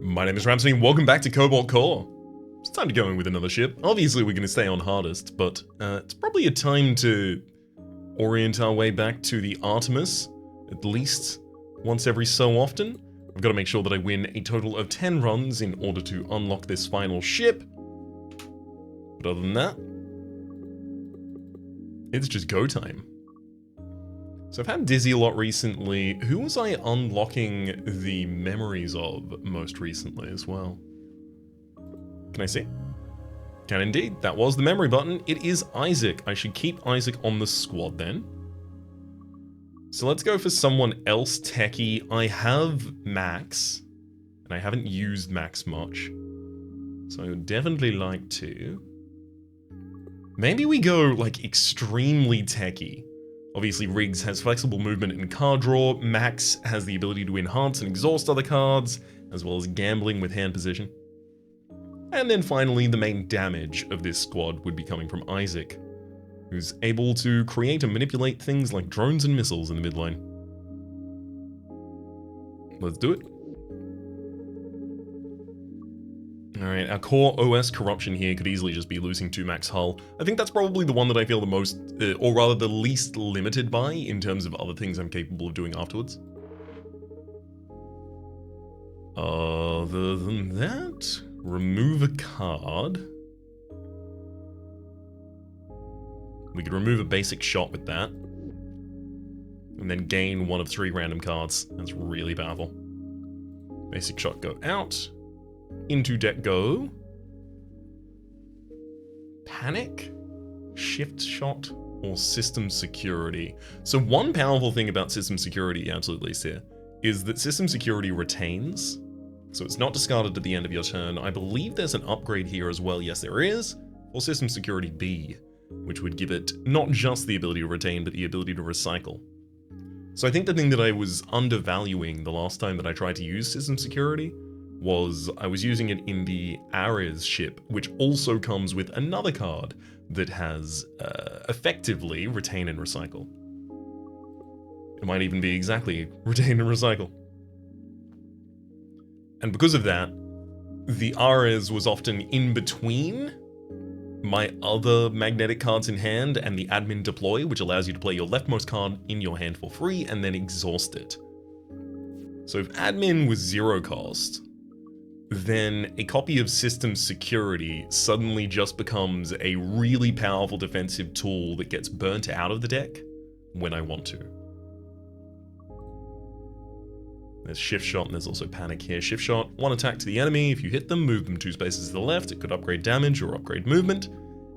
My name is Rhapsody and welcome back to Cobalt Core. It's time to go in with another ship. Obviously we're going to stay on hardest, but it's probably a time to orient our way back to the Artemis, at least once every so often. I've got to make sure that I win a total of 10 runs in order to unlock this final ship. But other than that, it's just go time. So I've had Dizzy a lot recently. Who was I unlocking the memories of most recently as well? Can I see? Can indeed. That was the memory button. It is Isaac. I should keep Isaac on the squad then. So let's go for someone else techie. I have Max, and I haven't used Max much. So I would definitely like to. Maybe we go like extremely techie. Obviously, Riggs has flexible movement and card draw. Max has the ability to enhance and exhaust other cards, as well as gambling with hand position. And then finally, the main damage of this squad would be coming from Isaac, who's able to create and manipulate things like drones and missiles in the midline. Let's do it. Alright, our core OS corruption here could easily just be losing 2 max hull. I think that's probably the one that I feel the most, or rather the least limited by in terms of other things I'm capable of doing afterwards. Other than that, remove a card. We could remove a basic shot with that. And then gain 1 of 3 random cards. That's really powerful. Basic shot go out. Into deck go. Panic, shift shot, or system security. So one powerful thing about system security, absolutely here, is that system security retains. So it's not discarded at the end of your turn. I believe there's an upgrade here as well. Yes, there is. For system security B, which would give it not just the ability to retain, but the ability to recycle. So I think the thing that I was undervaluing the last time that I tried to use system security was I was using it in the Ares ship, which also comes with another card that has effectively retain and recycle. It might even be exactly retain and recycle. And because of that, the Ares was often in between my other magnetic cards in hand and the admin deploy, which allows you to play your leftmost card in your hand for free and then exhaust it. So if admin was 0 cost, then a copy of System Security suddenly just becomes a really powerful defensive tool that gets burnt out of the deck when I want to. There's Shift Shot and there's also Panic here. Shift Shot, 1 attack to the enemy. If you hit them, move them 2 spaces to the left. It could upgrade damage or upgrade movement.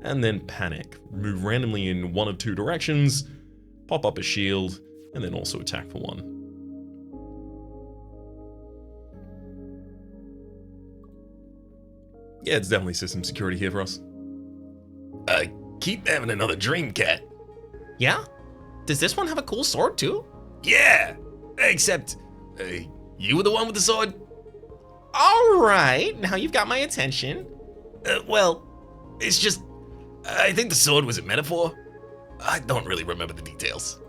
And then Panic, move randomly in 1 of 2 directions, pop up a shield, and then also attack for 1. Yeah, it's definitely system security here for us. I keep having another dream, Cat. Yeah? Does this one have a cool sword too? Yeah! Except, you were the one with the sword? Alright, now you've got my attention. Well, it's just, I think the sword was a metaphor. I don't really remember the details.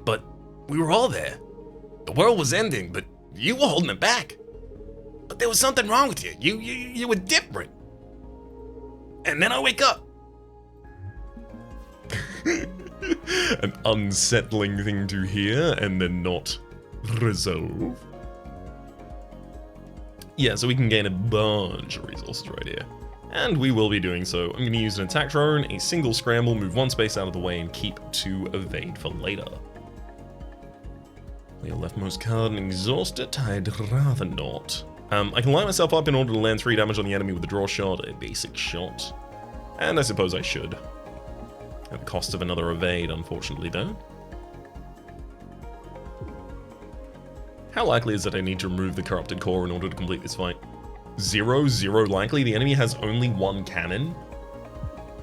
But we were all there. The world was ending, but you were holding it back. But there was something wrong with you. You were different. And then I wake up. An unsettling thing to hear and then not resolve. Yeah, so we can gain a bunch of resources right here. And we will be doing so. I'm going to use an attack drone, a single scramble, move 1 space out of the way, and keep 2 evade for later. Play your leftmost card and exhaust it. I'd rather not. I can line myself up in order to land 3 damage on the enemy with a draw shot, a basic shot. And I suppose I should. At the cost of another evade, unfortunately, though. How likely is it I need to remove the corrupted core in order to complete this fight? 0 likely. The enemy has only 1 cannon.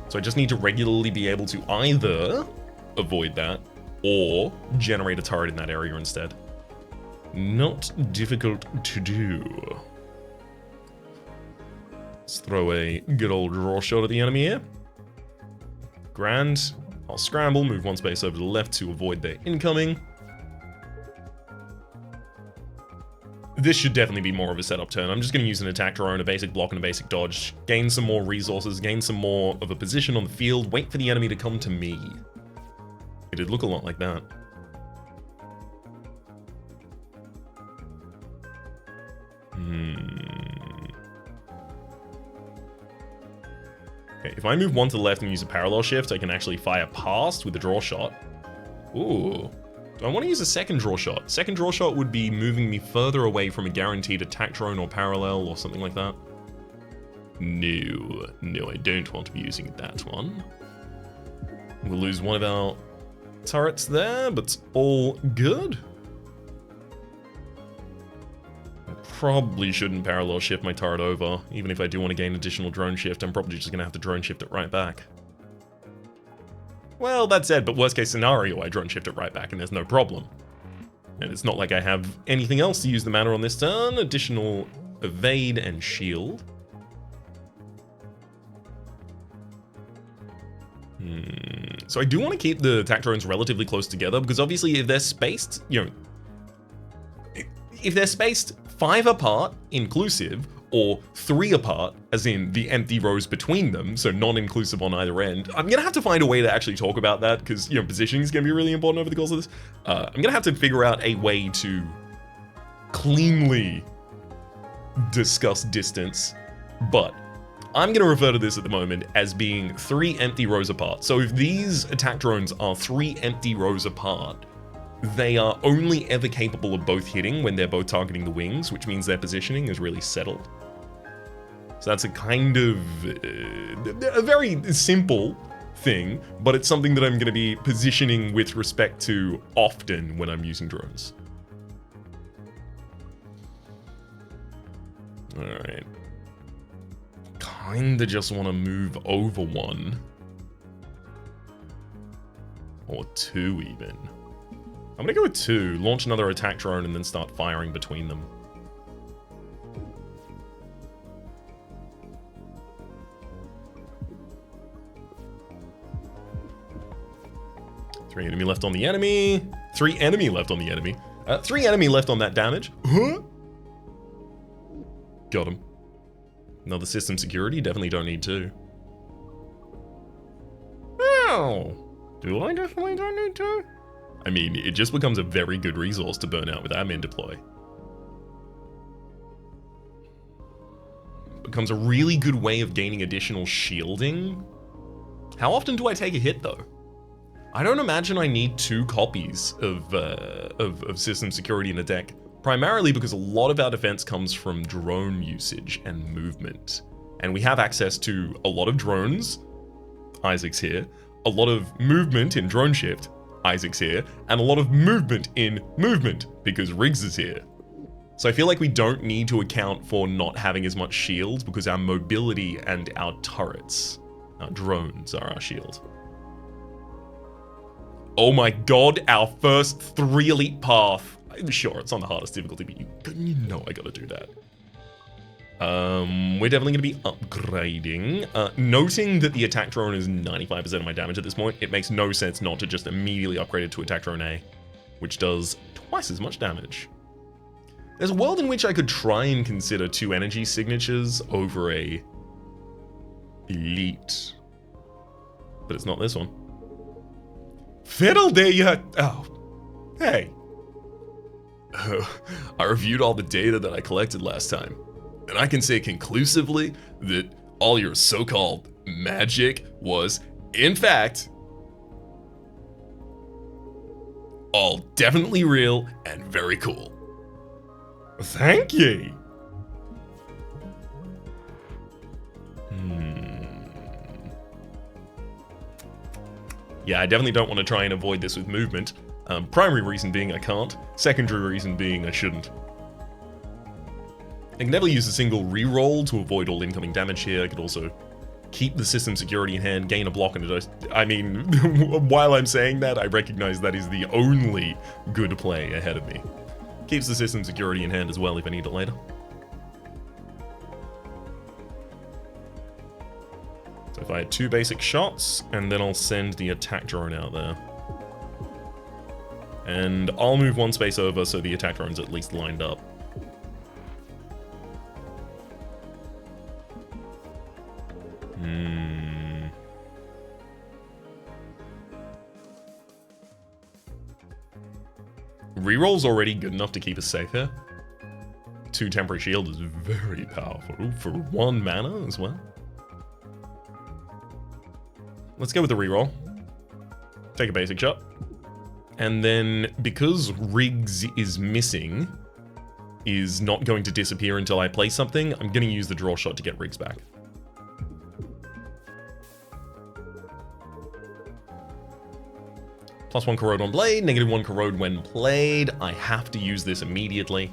So I just need to regularly be able to either avoid that or generate a turret in that area instead. Not difficult to do. Let's throw a good old draw shot at the enemy here. Grand. I'll scramble, move 1 space over to the left to avoid their incoming. this should definitely be more of a setup turn. I'm just going to use an attack drone, a basic block, and a basic dodge. Gain some more resources, gain some more of a position on the field, wait for the enemy to come to me. It did look a lot like that. Okay, if I move one to the left and use a parallel shift, I can actually fire past with a draw shot. Ooh. Do I want to use a second draw shot? Second draw shot would be moving me further away from a guaranteed attack drone or parallel or something like that. No, I don't want to be using that one. We'll lose one of our turrets there, but it's all good. I probably shouldn't parallel shift my turret over. Even if I do want to gain additional drone shift, I'm probably just going to have to drone shift it right back. Well, that said, but worst case scenario, I drone shift it right back and there's no problem. And it's not like I have anything else to use the mana on this turn. Additional evade and shield. So I do want to keep the attack drones relatively close together because obviously if they're spaced, if they're spaced 5 apart, inclusive, or 3 apart, as in the empty rows between them, so non-inclusive on either end. I'm gonna have to find a way to actually talk about that, because, positioning is gonna be really important over the course of this. I'm gonna have to figure out a way to cleanly discuss distance, but I'm gonna refer to this at the moment as being 3 empty rows apart. So if these attack drones are 3 empty rows apart, they are only ever capable of both hitting when they're both targeting the wings, which means their positioning is really settled. So that's a kind of a very simple thing, but it's something that I'm going to be positioning with respect to often when I'm using drones. Alright. Kinda just want to move over 1. Or 2 even. I'm gonna go with 2, launch another attack drone, and then start firing between them. Three enemy left on the enemy. 3 enemy left on the enemy. 3 enemy left on that damage. Huh? Got him. Another system security, definitely don't need 2. Oh, do I definitely don't need 2? I mean, it just becomes a very good resource to burn out with admin deploy. Becomes a really good way of gaining additional shielding. How often do I take a hit though? I don't imagine I need 2 copies of system security in a deck, primarily because a lot of our defense comes from drone usage and movement. And we have access to a lot of drones, Isaac's here, a lot of movement in drone shift, Isaac's here, and a lot of movement in movement, because Riggs is here. So I feel like we don't need to account for not having as much shield, because our mobility and our turrets, our drones, are our shield. Oh my god, our first 3 elite path. Sure, it's on the hardest difficulty, but you know I gotta do that. We're definitely gonna be upgrading. Noting that the attack drone is 95% of my damage at this point, it makes no sense not to just immediately upgrade it to attack drone A, which does twice as much damage. There's a world in which I could try and consider 2 energy signatures over a elite, but it's not this one. Fiddle day, oh, hey. I reviewed all the data that I collected last time, and I can say conclusively that all your so-called magic was, in fact, all definitely real and very cool. Thank you. Yeah, I definitely don't want to try and avoid this with movement. Primary reason being I can't. Secondary reason being I shouldn't. I can never use a single reroll to avoid all incoming damage here. I could also keep the system security in hand, gain a block, and I mean, while I'm saying that, I recognize that is the only good play ahead of me. Keeps the system security in hand as well if I need it later. So if I had 2 basic shots, and then I'll send the attack drone out there. And I'll move 1 space over so the attack drone's at least lined up. Reroll's already good enough to keep us safe here. 2 temporary shield is very powerful for 1 mana as well. Let's go with the reroll. Take a basic shot. And then, because Riggs is missing, is not going to disappear until I play something, I'm going to use the draw shot to get Riggs back. +1 corrode on blade, -1 corrode when played. I have to use this immediately.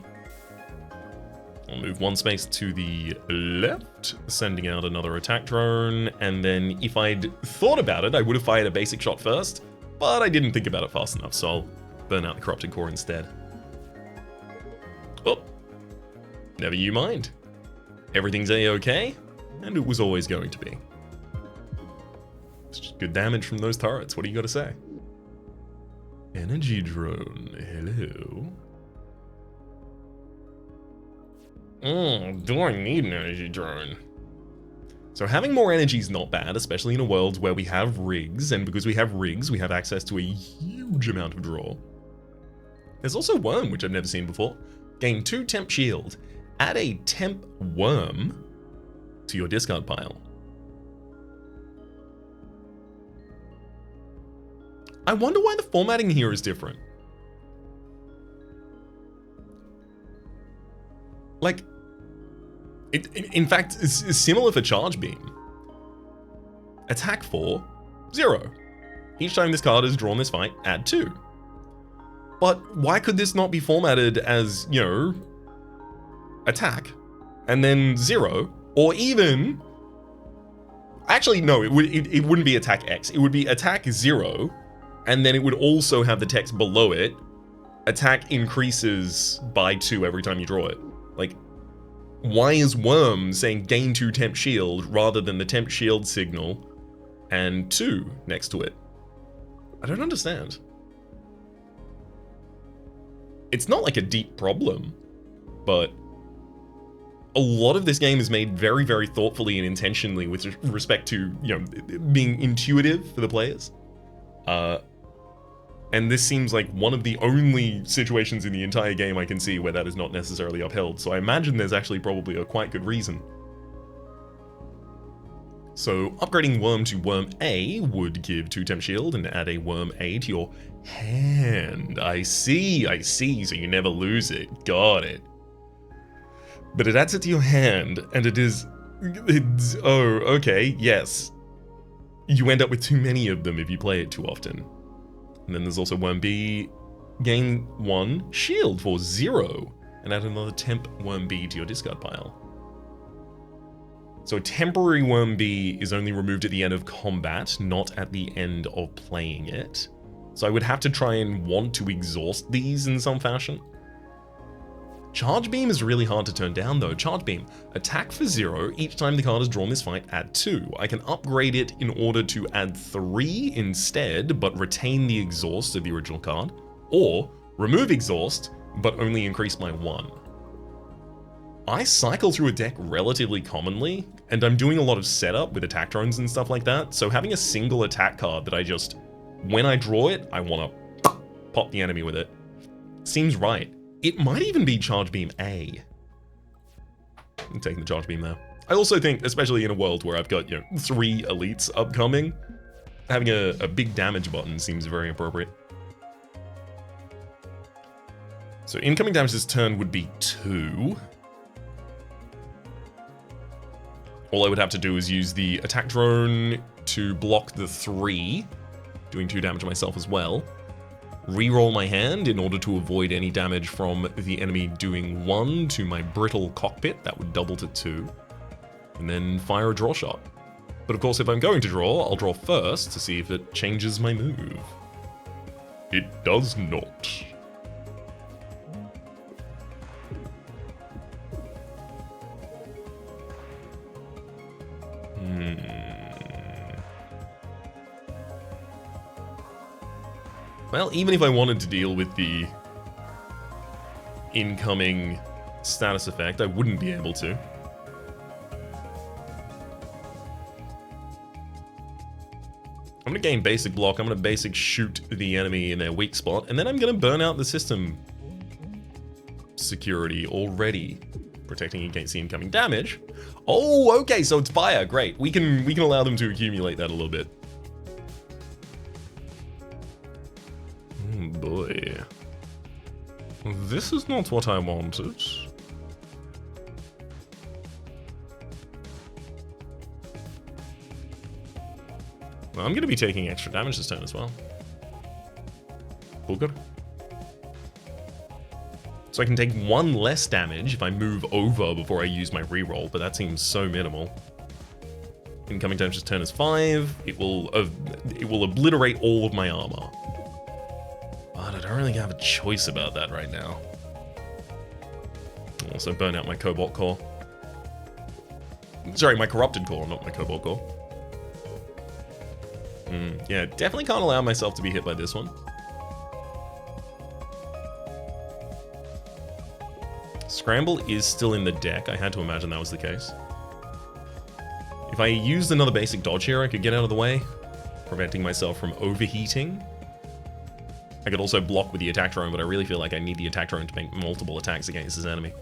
I'll move 1 space to the left, sending out another attack drone, and then if I'd thought about it, I would have fired a basic shot first, but I didn't think about it fast enough, so I'll burn out the corrupted core instead. Oh, never you mind. Everything's a-okay, and it was always going to be. It's just good damage from those turrets, what do you gotta say? Energy drone, hello. Do I need an energy drone? So having more energy is not bad, especially in a world where we have rigs, and because we have rigs, we have access to a huge amount of draw. There's also Worm, which I've never seen before. Gain 2 temp shield. Add a temp Worm to your discard pile. I wonder why the formatting here is different. Like, in fact, it's similar for Charge Beam. Attack 4, 0. Each time this card is drawn this fight, add 2. But why could this not be formatted as, you know, attack, and then 0, or even... Actually, no, it wouldn't be attack X. It would be attack 0, and then it would also have the text below it. Attack increases by 2 every time you draw it. Like, why is Worm saying gain 2 temp shield rather than the temp shield signal and 2 next to it? I don't understand. It's not like a deep problem, but a lot of this game is made very, very thoughtfully and intentionally with respect to, you know, being intuitive for the players. And this seems like one of the only situations in the entire game I can see where that is not necessarily upheld, so I imagine there's actually probably a quite good reason. So upgrading Worm to Worm A would give 2 temp shield and add a Worm A to your hand. I see, so you never lose it. Got it. But it adds it to your hand, and it's oh, okay, yes. You end up with too many of them if you play it too often. And then there's also Worm B, gain 1 shield for 0, and add another temp Worm B to your discard pile. So temporary Worm B is only removed at the end of combat, not at the end of playing it. So I would have to try and want to exhaust these in some fashion. Charge Beam is really hard to turn down though. Charge Beam, attack for 0, each time the card is drawn this fight, add 2. I can upgrade it in order to add 3 instead, but retain the exhaust of the original card, or remove exhaust, but only increase my 1. I cycle through a deck relatively commonly, and I'm doing a lot of setup with attack drones and stuff like that, so having a single attack card that I just, when I draw it, I want to pop the enemy with it, seems right. It might even be Charge Beam A. I'm taking the Charge Beam there. I also think, especially in a world where I've got, you know, 3 elites upcoming, having a big damage button seems very appropriate. So incoming damage this turn would be 2. All I would have to do is use the attack drone to block the 3, doing 2 damage myself as well. Reroll my hand in order to avoid any damage from the enemy doing 1 to my brittle cockpit, that would double to 2, and then fire a draw shot. But of course if I'm going to draw, I'll draw first to see if it changes my move. It does not. Well, even if I wanted to deal with the incoming status effect, I wouldn't be able to. I'm going to gain basic block. I'm going to basic shoot the enemy in their weak spot. And then I'm going to burn out the system security already, protecting against the incoming damage. Oh, okay, so it's fire. Great. We can allow them to accumulate that a little bit. Oh boy. This is not what I wanted. Well, I'm going to be taking extra damage this turn as well. All good. So I can take 1 less damage if I move over before I use my reroll, but that seems so minimal. Incoming damage this turn is 5. It will obliterate all of my armor. But I don't really have a choice about that right now. I'll also burn out my Cobalt core. Sorry, my corrupted core, not my Cobalt core. Yeah, definitely can't allow myself to be hit by this one. Scramble is still in the deck. I had to imagine that was the case. If I used another basic dodge here, I could get out of the way, preventing myself from overheating. I could also block with the attack drone, but I really feel like I need the attack drone to make multiple attacks against this enemy.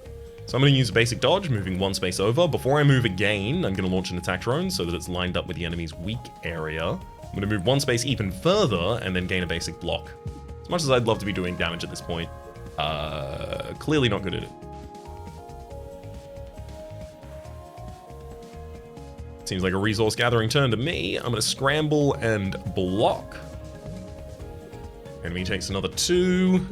So I'm going to use a basic dodge, moving 1 space over. Before I move again, I'm going to launch an attack drone so that it's lined up with the enemy's weak area. I'm going to move 1 space even further and then gain a basic block. As much as I'd love to be doing damage at this point, clearly not good at it. Seems like a resource gathering turn to me. I'm going to scramble and block. Enemy takes another 2.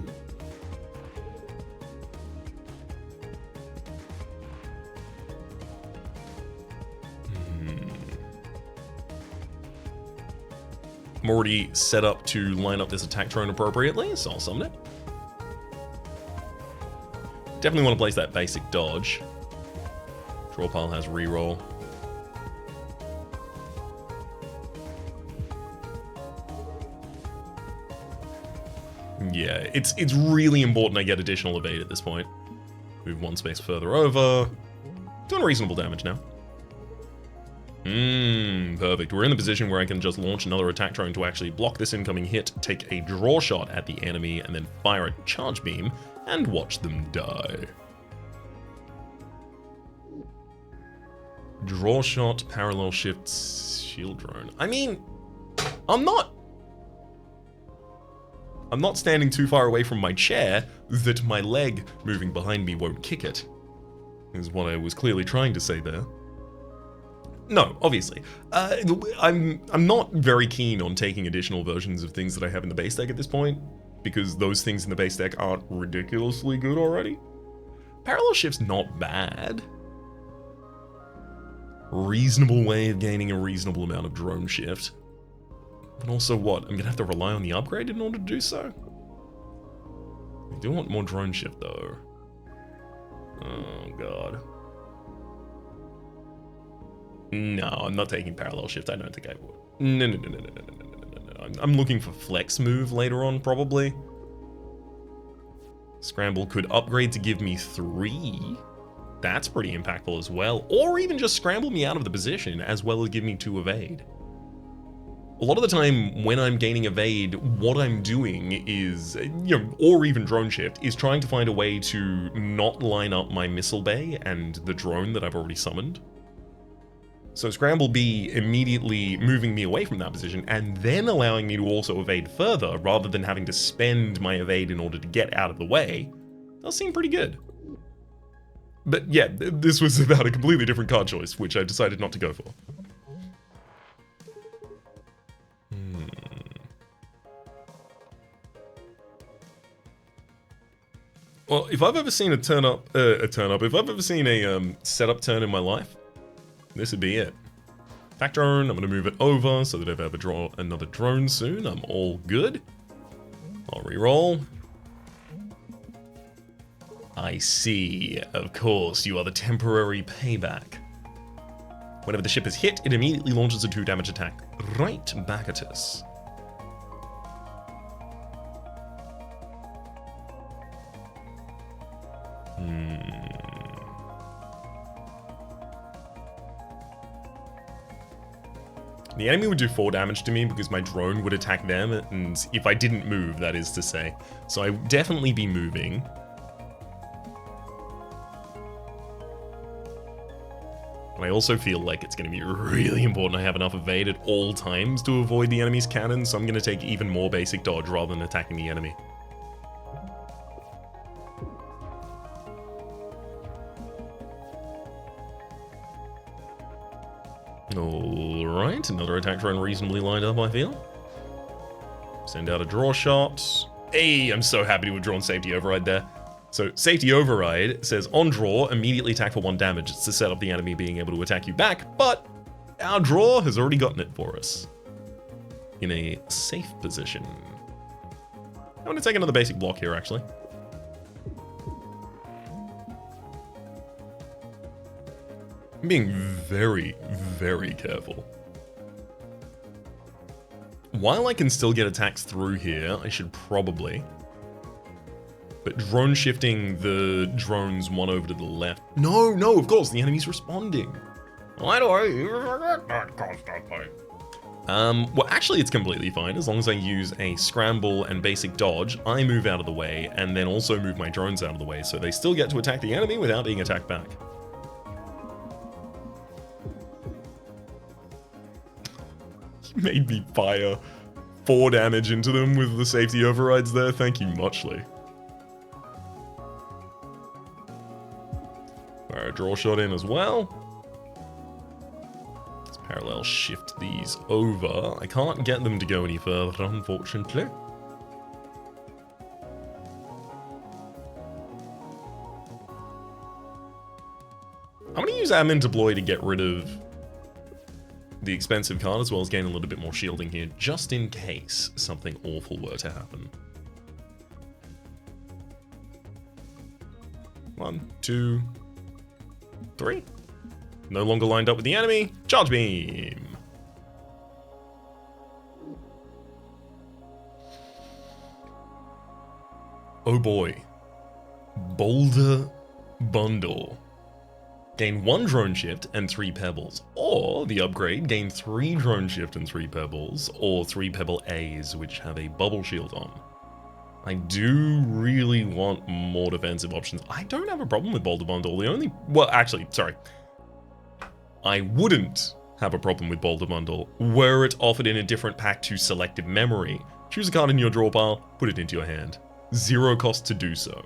I'm already set up to line up this attack drone appropriately, so I'll summon it. Definitely want to place that basic dodge. Draw pile has reroll. Yeah, it's really important I get additional evade at this point. Move 1 space further over. Doing reasonable damage now. Perfect. We're in the position where I can just launch another attack drone to actually block this incoming hit, take a draw shot at the enemy, and then fire a charge beam and watch them die. Draw shot, parallel shift, shield drone. I mean, I'm not standing too far away from my chair that my leg moving behind me won't kick it, is what I was clearly trying to say there. No, obviously. I'm not very keen on taking additional versions of things that I have in the base deck at this point, because those things in the base deck aren't ridiculously good already. Parallel shift's not bad. Reasonable way of gaining a reasonable amount of drone shift. But also what? I'm gonna have to rely on the upgrade in order to do so? I do want more drone shift though. Oh god. No, I'm not taking parallel shift. I don't think I would. No. I'm looking for flex move later on, probably. Scramble could upgrade to give me 3. That's pretty impactful as well. Or even just scramble me out of the position, as well as give me 2 evade. A lot of the time, when I'm gaining evade, what I'm doing is, or even drone shift, is trying to find a way to not line up my missile bay and the drone that I've already summoned. So Scramble be immediately moving me away from that position and then allowing me to also evade further rather than having to spend my evade in order to get out of the way does seem pretty good. But yeah, this was about a completely different card choice, which I decided not to go for. Well, if I've ever seen if I've ever seen a setup turn in my life, this would be it. Attack drone, I'm going to move it over so that if I ever draw another drone soon, I'm all good. I'll reroll. I see. Of course, you are the temporary payback. Whenever the ship is hit, it immediately launches a 2 damage attack right back at us. The enemy would do 4 damage to me because my drone would attack them, and if I didn't move, that is to say. So I would definitely be moving. And I also feel like it's going to be really important I have enough evade at all times to avoid the enemy's cannon, so I'm going to take even more basic dodge rather than attacking the enemy. Alright, another attack drone reasonably lined up, I feel. Send out a draw shot. Hey, I'm so happy to have drawn safety override there. So, safety override says on draw, immediately attack for 1 damage. It's to set up the enemy being able to attack you back, but our draw has already gotten it for us. In a safe position. I'm going to take another basic block here, actually. I'm being very, very careful. While I can still get attacks through here, I should probably. But drone shifting the drones one over to the left. No, of course, the enemy's responding. Why do I forget that constantly? Well, actually, it's completely fine. As long as I use a scramble and basic dodge, I move out of the way, and then also move my drones out of the way, so they still get to attack the enemy without being attacked back. Made me fire 4 damage into them with the safety overrides there. Thank you muchly. Fire a draw shot in as well. Let's parallel shift these over. I can't get them to go any further, unfortunately. I'm going to use admin deploy to get rid of the expensive card, as well as gain a little bit more shielding here, just in case something awful were to happen. 1, 2, 3. No longer lined up with the enemy. Charge beam. Oh boy. Boulder Bundle. Gain 1 drone shift and 3 pebbles. Or the upgrade, gain 3 drone shift and 3 pebbles, or 3 pebble A's, which have a bubble shield on. I do really want more defensive options. I don't have a problem with Boulder Bundle. The only, well, actually, sorry. I wouldn't have a problem with Boulder Bundle were it offered in a different pack to selective memory. Choose a card in your draw pile, put it into your hand. 0 cost to do so.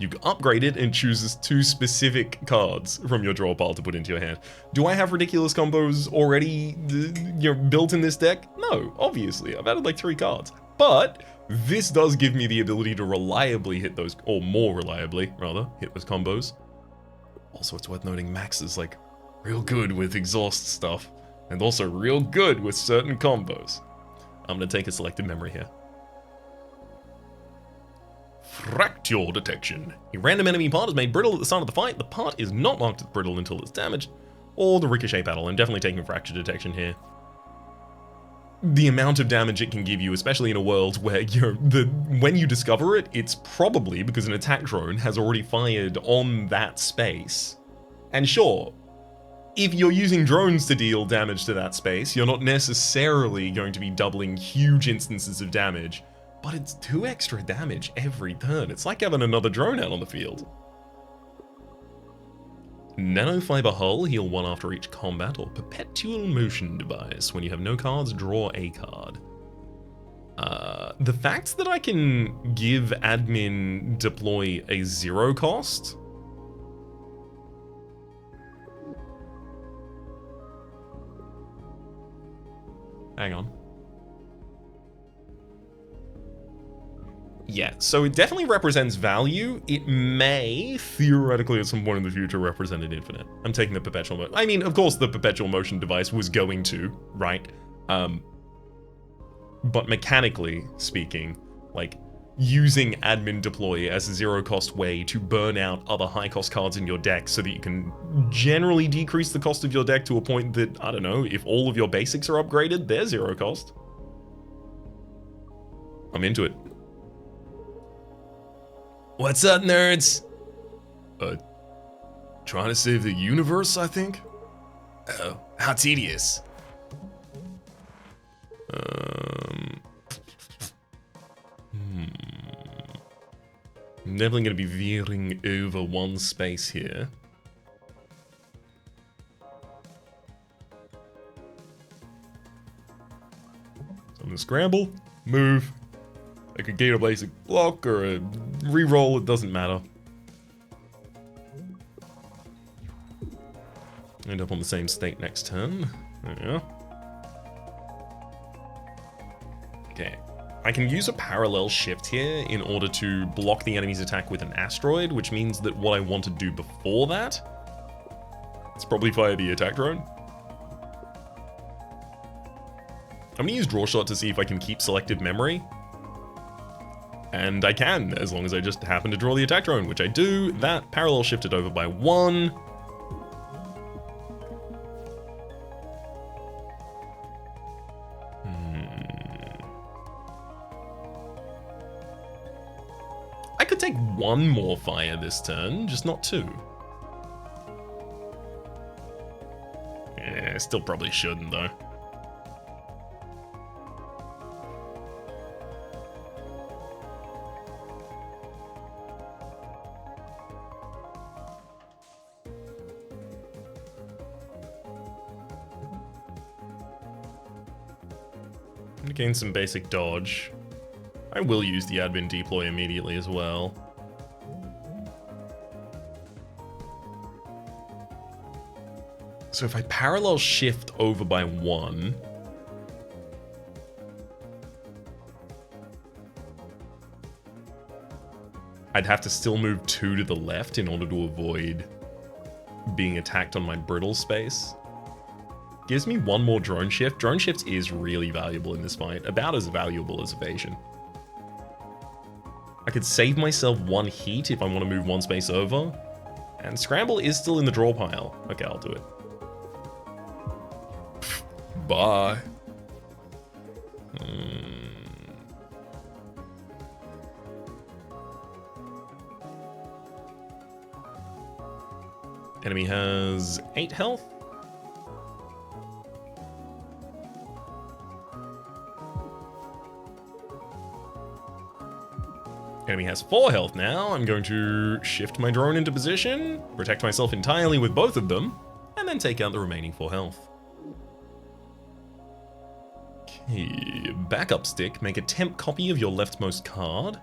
You can upgrade it and chooses 2 specific cards from your draw pile to put into your hand. Do I have ridiculous combos already built in this deck? No, obviously. I've added like 3 cards. But this does give me the ability to reliably hit those, or more reliably, rather, hit those combos. Also, it's worth noting Max is like real good with exhaust stuff, and also real good with certain combos. I'm going to take a selective memory here. Fracture detection. A random enemy part is made brittle at the start of the fight. The part is not marked as brittle until it's damaged, or the ricochet battle. I'm definitely taking fracture detection here. The amount of damage it can give you, especially in a world where when you discover it, it's probably because an attack drone has already fired on that space. And sure, if you're using drones to deal damage to that space, you're not necessarily going to be doubling huge instances of damage. But it's 2 extra damage every turn. It's like having another drone out on the field. Nanofiber hull, heal 1 after each combat, or perpetual motion device. When you have no cards, draw a card. The fact that I can give admin deploy a 0 cost. Hang on. Yeah, so it definitely represents value. It may, theoretically, at some point in the future, represent an infinite. I'm taking the perpetual motion. I mean, of course, the perpetual motion device was going to, right? But mechanically speaking, like, using admin deploy as a 0 cost way to burn out other high cost cards in your deck so that you can generally decrease the cost of your deck to a point that, I don't know, if all of your basics are upgraded, they're 0 cost. I'm into it. What's up, nerds? Trying to save the universe, I think? Oh, how tedious. I'm definitely going to be veering over one space here. So I'm going to scramble, move. I could gain a basic block or a reroll, it doesn't matter. End up on the same state next turn. There we go. Okay. I can use a parallel shift here in order to block the enemy's attack with an asteroid, which means that what I want to do before that, it's probably fire the attack drone. I'm gonna use draw shot to see if I can keep selective memory. And I can, as long as I just happen to draw the attack drone, which I do. That parallel shifted over by 1. I could take 1 more fire this turn, just not 2. Yeah, still probably shouldn't though. I'm gonna gain some basic dodge. I will use the admin deploy immediately as well. So if I parallel shift over by 1, I'd have to still move 2 to the left in order to avoid being attacked on my brittle space. Gives me 1 more drone shift. Drone shift is really valuable in this fight, about as valuable as evasion. I could save myself 1 heat if I want to move 1 space over. And scramble is still in the draw pile. Okay, I'll do it. Bye. Enemy has 8 health. Enemy has 4 health now. I'm going to shift my drone into position, protect myself entirely with both of them, and then take out the remaining 4 health. Okay, backup stick. Make a temp copy of your leftmost card.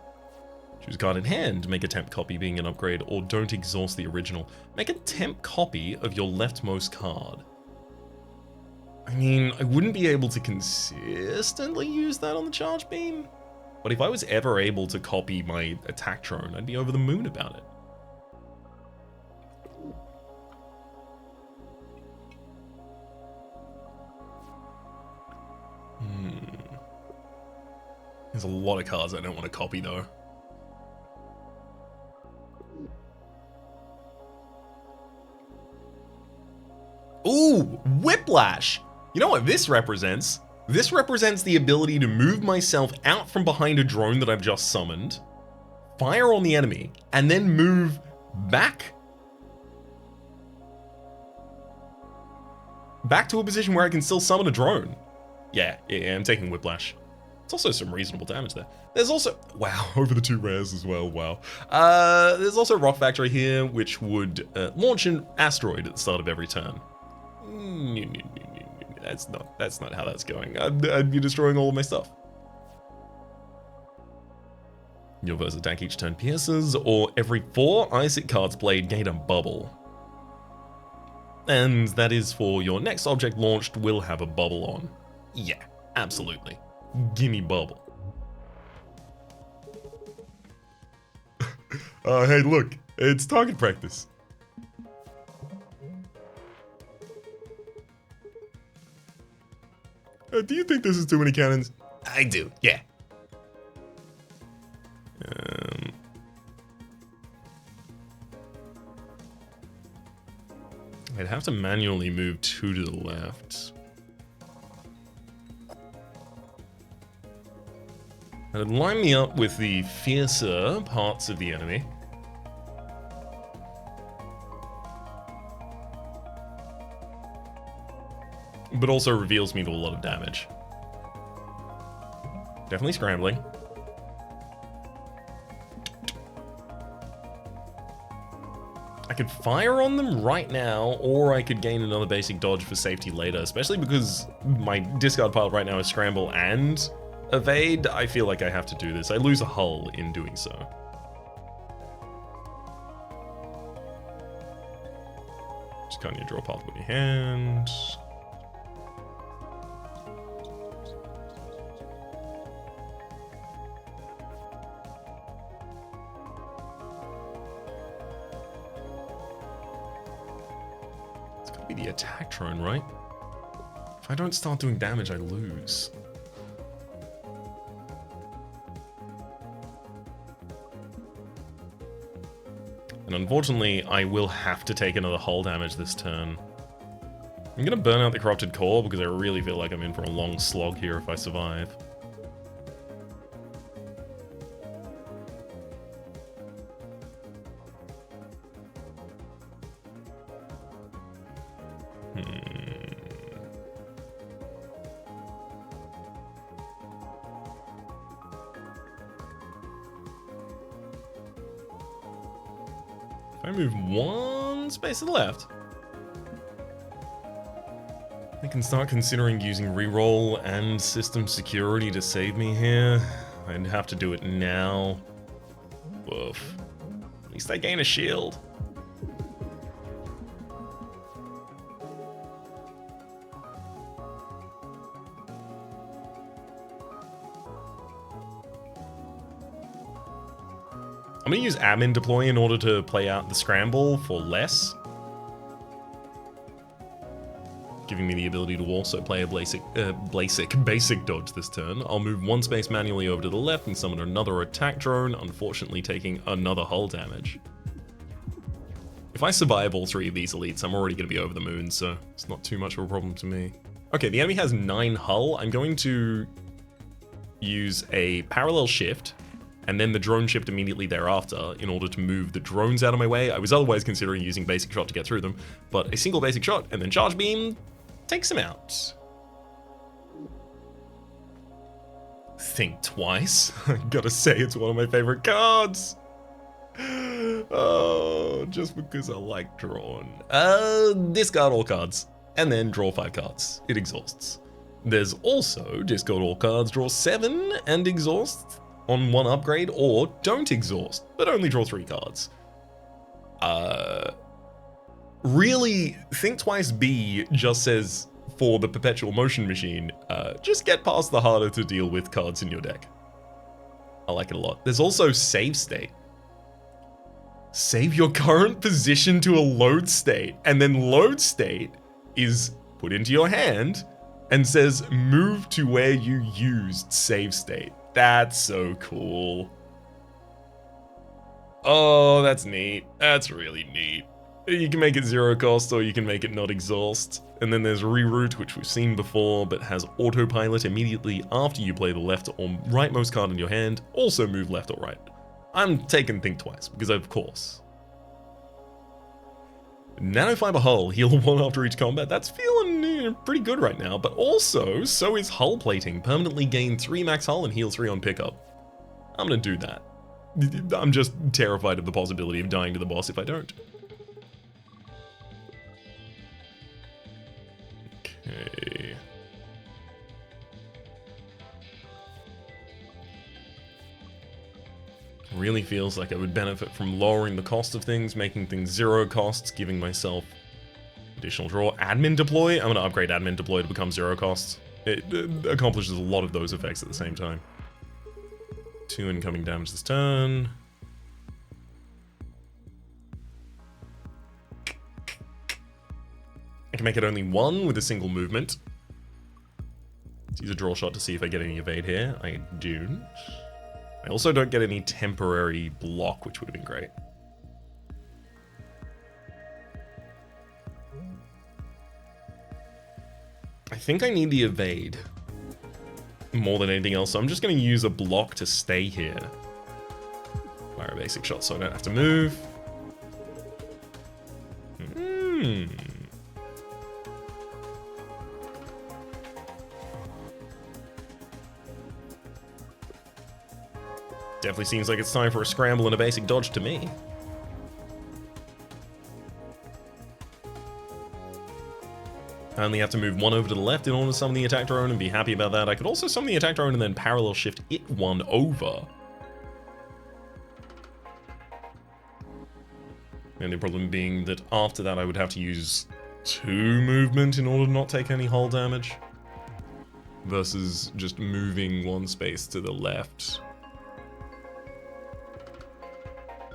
Choose card in hand. Make a temp copy being an upgrade, or don't exhaust the original. Make a temp copy of your leftmost card. I mean, I wouldn't be able to consistently use that on the charge beam. But if I was ever able to copy my attack drone, I'd be over the moon about it. There's a lot of cards I don't want to copy though. Ooh, Whiplash! You know what this represents? This represents the ability to move myself out from behind a drone that I've just summoned, fire on the enemy, and then move back to a position where I can still summon a drone. Yeah, I'm taking Whiplash. It's also some reasonable damage there. There's also, wow, over the 2 rares as well, wow. There's also Rock Factory here, which would launch an asteroid at the start of every turn. That's not how that's going. I'd be destroying all of my stuff. Your first attack each turn pierces, or every 4 Isaac cards played gain a bubble. And that is for your next object launched will have a bubble on. Yeah, absolutely. Gimme bubble. Hey look, it's target practice. Do you think this is too many cannons? I do, yeah. I'd have to manually move 2 to the left. That'd line me up with the fiercer parts of the enemy. But also reveals me to a lot of damage. Definitely scrambling. I could fire on them right now, or I could gain another basic dodge for safety later, especially because my discard pile right now is scramble and evade. I feel like I have to do this. I lose a hull in doing so. Just can't you draw a path with your hand. The attack drone, right? If I don't start doing damage, I lose. And unfortunately, I will have to take another hull damage this turn. I'm gonna burn out the corrupted core because I really feel like I'm in for a long slog here if I survive. If I move one space to the left, I can start considering using reroll and system security to save me here. I'd have to do it now. Woof. At least I gain a shield. I'm gonna use admin deploy in order to play out the scramble for less. Giving me the ability to also play a basic dodge this turn. I'll move one space manually over to the left and summon another attack drone, unfortunately taking another hull damage. If I survive all three of these elites, I'm already gonna be over the moon, so it's not too much of a problem to me. Okay, the enemy has 9 hull. I'm going to use a parallel shift, and then the drone shift immediately thereafter in order to move the drones out of my way. I was otherwise considering using basic shot to get through them, but a single basic shot and then charge beam takes him out. Think twice. I gotta say, it's one of my favorite cards. Oh, just because I like drawn. Discard all cards and then draw 5 cards. It exhausts. There's also discard all cards, draw 7 and exhaust on 1 upgrade, or don't exhaust, but only draw 3 cards. Really, Think Twice B just says, for the Perpetual Motion Machine, just get past the harder to deal with cards in your deck. I like it a lot. There's also Save State. Save your current position to a load state, and then load state is put into your hand and says move to where you used save state. That's so cool. Oh, that's neat. That's really neat. You can make it 0 cost or you can make it not exhaust. And then there's reroute, which we've seen before, but has autopilot immediately after you play the left or rightmost card in your hand. Also move left or right. I'm taking Think Twice because of course. Nanofiber hull, heal 1 after each combat. That's feeling pretty good right now, but also, so is hull plating. Permanently gain 3 max hull and heal 3 on pickup. I'm gonna do that. I'm just terrified of the possibility of dying to the boss if I don't. Okay. Really feels like I would benefit from lowering the cost of things, making things 0 costs, giving myself additional draw. Admin deploy? I'm gonna upgrade admin deploy to become 0 costs. It accomplishes a lot of those effects at the same time. 2 incoming damage this turn. I can make it only 1 with a single movement. Let's use a draw shot to see if I get any evade here. I don't. I also don't get any temporary block, which would have been great. I think I need the evade more than anything else, so I'm just going to use a block to stay here. Fire a basic shot so I don't have to move. Definitely seems like it's time for a scramble and a basic dodge to me. I only have to move one over to the left in order to summon the attack drone and be happy about that. I could also summon the attack drone and then parallel shift it one over. And the problem being that after that I would have to use 2 movement in order to not take any hull damage. Versus just moving 1 space to the left.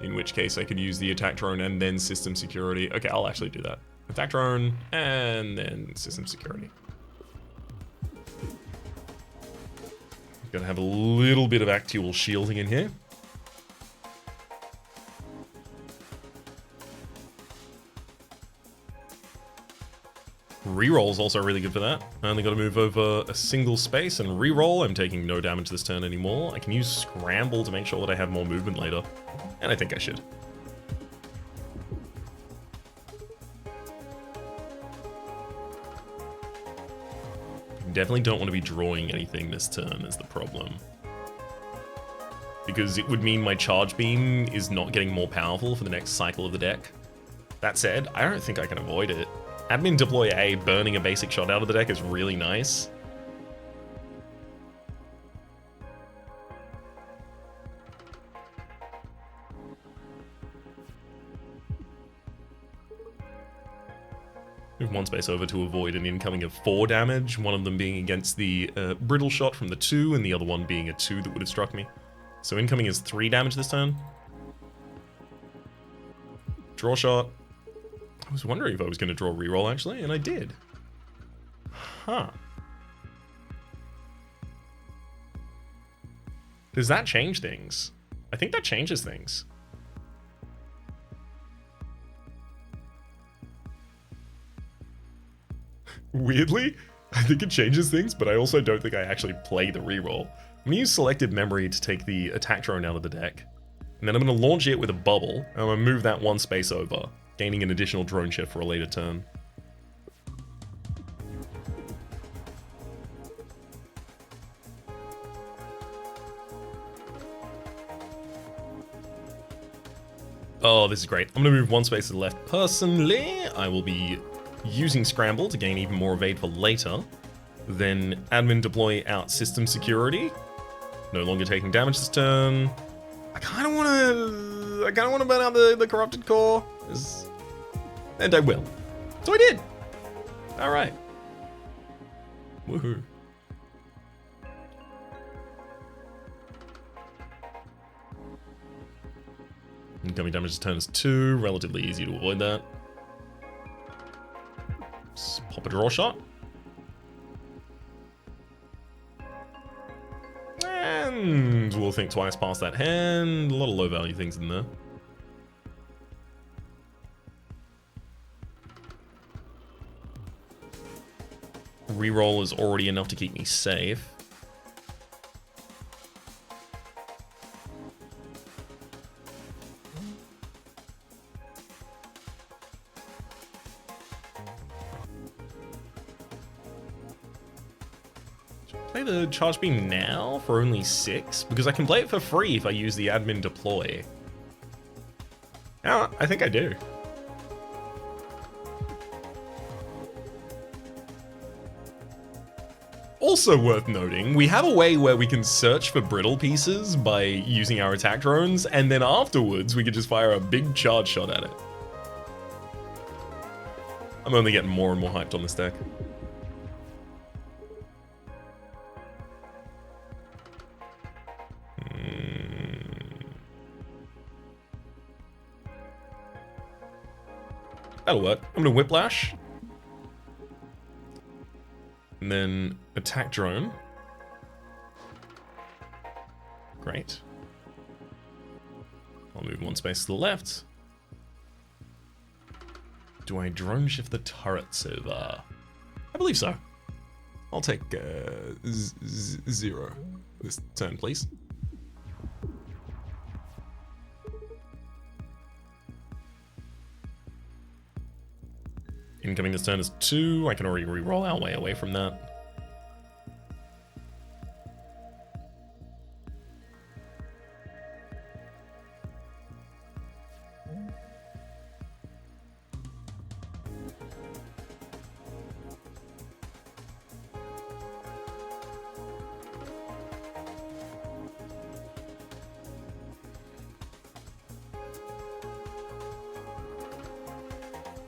In which case I could use the attack drone and then system security. Okay, I'll actually do that. Attack drone and then system security. Gotta have a little bit of actual shielding in here. Reroll is also really good for that. I only got to move over a single space and reroll. I'm taking no damage this turn anymore. I can use Scramble to make sure that I have more movement later. And I think I should. Definitely don't want to be drawing anything this turn is the problem. Because it would mean my charge beam is not getting more powerful for the next cycle of the deck. That said, I don't think I can avoid it. Admin deploy A, burning a basic shot out of the deck is really nice. Move 1 space over to avoid an incoming of 4 damage, one of them being against the brittle shot from the 2, and the other one being a 2 that would have struck me. So incoming is 3 damage this turn. Draw shot. I was wondering if I was going to draw reroll actually, and I did. Huh. Does that change things? I think that changes things. Weirdly, I think it changes things, but I also don't think I actually play the reroll. I'm going to use selective memory to take the attack drone out of the deck. And then I'm going to launch it with a bubble, and I'm going to move that 1 space over, gaining an additional drone shift for a later turn. Oh, this is great. I'm going to move 1 space to the left. Personally, I will be using Scramble to gain even more evade for later. Then admin deploy out system security. No longer taking damage this turn. I kind of want to burn out the corrupted core. And I will. So I did. All right. Woohoo. Incoming damage this turn is 2. Relatively easy to avoid that. Let's pop a draw shot. And we'll think twice past that hand. A lot of low value things in there. Reroll is already enough to keep me safe. Play the charge beam now for only 6 because I can play it for free if I use the admin deploy. Yeah, I think I do. Also worth noting, we have a way where we can search for brittle pieces by using our attack drones, and then afterwards we can just fire a big charge shot at it. I'm only getting more and more hyped on this deck. That'll work. I'm gonna Whiplash. And then attack drone. Great. I'll move 1 space to the left. Do I drone shift the turrets over? I believe so. I'll take 0 this turn, please. Incoming this turn is 2. I can already reroll our way away from that.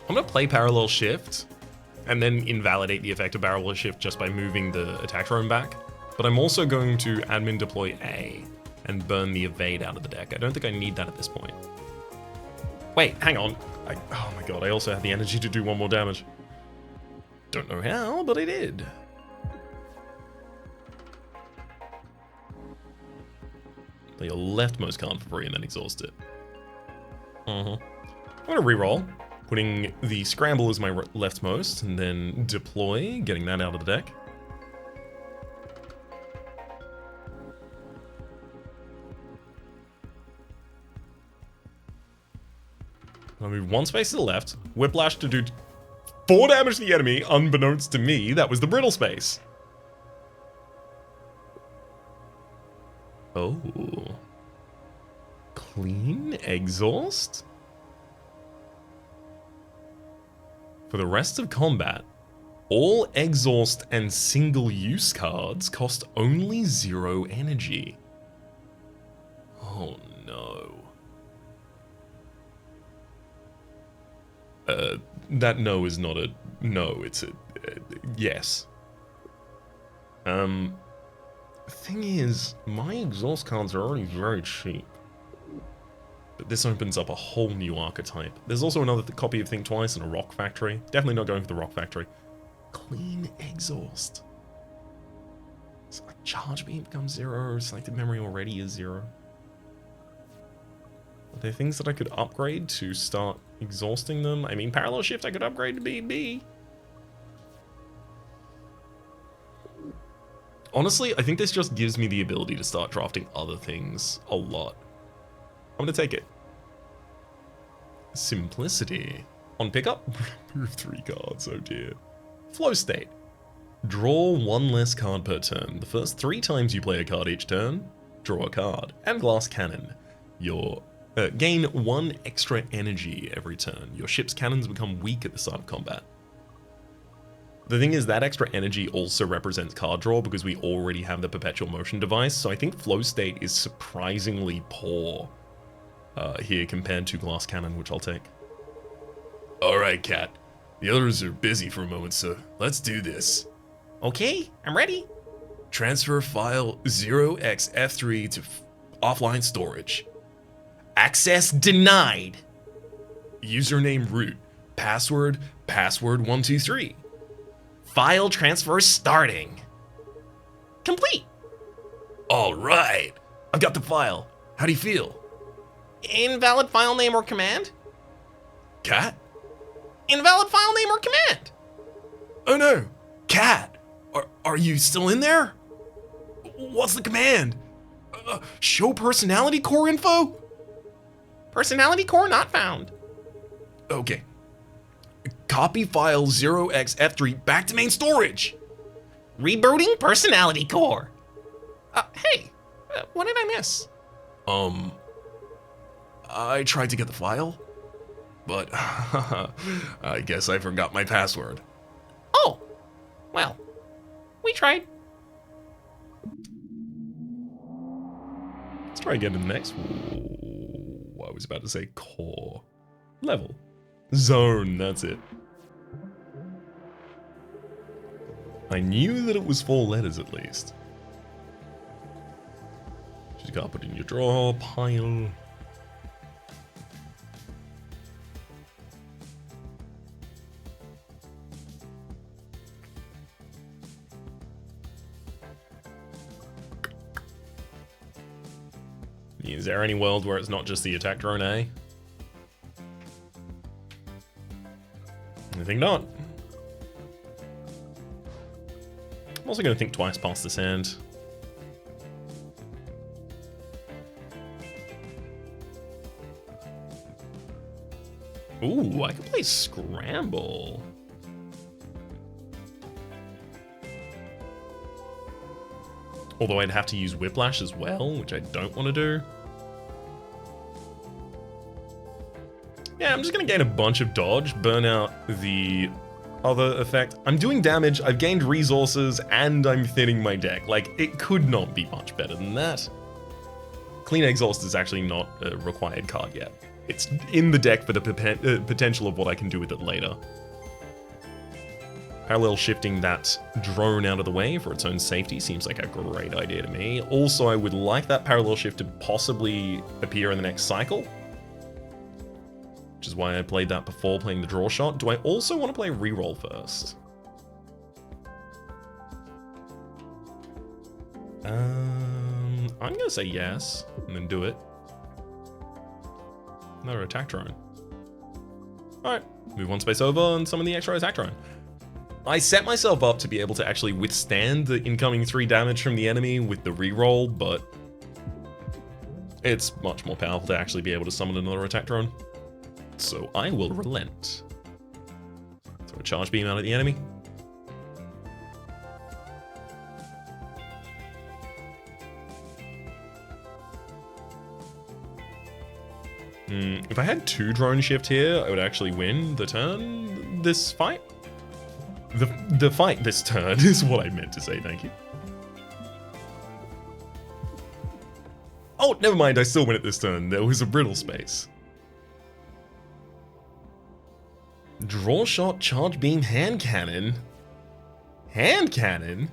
I'm gonna play Parallel Shift and then invalidate the effect of Parallel Shift just by moving the attack drone back. But I'm also going to admin deploy A and burn the evade out of the deck. I don't think I need that at this point. Wait, hang on. Oh my god, I also have the energy to do one more damage. Don't know how, but I did. Play your leftmost card for free and then exhaust it. I'm gonna reroll, putting the scramble as my leftmost, and then deploy, getting that out of the deck. I'll move one space to the left, Whiplash to do 4 damage to the enemy, unbeknownst to me, that was the brittle space. Oh. Clean exhaust? For the rest of combat, all exhaust and single-use cards cost only 0 energy. Oh no. That no is not a no, it's a yes. Thing is, my exhaust cards are already very cheap. But this opens up a whole new archetype. There's also another copy of Think Twice and a Rock Factory. Definitely not going for the Rock Factory. Clean exhaust. So like charge beam becomes 0, selected memory already is 0. Are there things that I could upgrade to start exhausting them? I mean, Parallel Shift I could upgrade to BB. Honestly, I think this just gives me the ability to start drafting other things a lot. I'm gonna take it. Simplicity. On pickup, remove 3 cards, oh dear. Flow State. Draw 1 less card per turn. The first 3 times you play a card each turn, draw a card. And Glass Cannon. Your gain 1 extra energy every turn. Your ship's cannons become weak at the start of combat. The thing is, that extra energy also represents card draw because we already have the Perpetual Motion device, so I think Flow State is surprisingly poor here compared to Glass Cannon, which I'll take. Alright, Cat. The others are busy for a moment, so let's do this. Okay, I'm ready. Transfer file 0xF3 to offline storage. Access denied. Username root. Password 123. File transfer starting. Complete. All right. I've got the file. How do you feel? Invalid file name or command? Cat? Invalid file name or command? Oh no. Cat, are you still in there? What's the command? Show personality core info? Personality core not found. Okay. Copy file 0xF3 back to main storage. Rebooting personality core. Hey, what did I miss? I tried to get the file, but I guess I forgot my password. Oh, well, we tried. Let's try again in the next. Ooh, I was about to say core. Level. Zone, that's it. I knew that it was 4 letters at least. Just gotta put in your draw pile. Is there any world where it's not just the attack drone, eh? I think not. I'm also going to think twice past this hand. Ooh, I can play Scramble. Although I'd have to use Whiplash as well, which I don't want to do. Yeah, I'm just going to gain a bunch of dodge, burn out the other effect. I'm doing damage, I've gained resources, and I'm thinning my deck. Like, it could not be much better than that. Clean Exhaust is actually not a required card yet. It's in the deck for the potential of what I can do with it later. Parallel shifting that drone out of the way for its own safety seems like a great idea to me. Also, I would like that parallel shift to possibly appear in the next cycle, which is why I played that before playing the draw shot. Do I also want to play reroll first? I'm gonna say yes, and then do it. Another attack drone. Alright, move one space over and summon the extra attack drone. I set myself up to be able to actually withstand the incoming 3 damage from the enemy with the reroll, but it's much more powerful to actually be able to summon another attack drone. So I will relent. Throw a charge beam out at the enemy. If I had 2 drone shift here, I would actually win the turn this fight. The fight this turn is what I meant to say, thank you. Oh, never mind, I still win it this turn. There was a brittle space. Draw shot, charge beam, hand cannon. Hand cannon?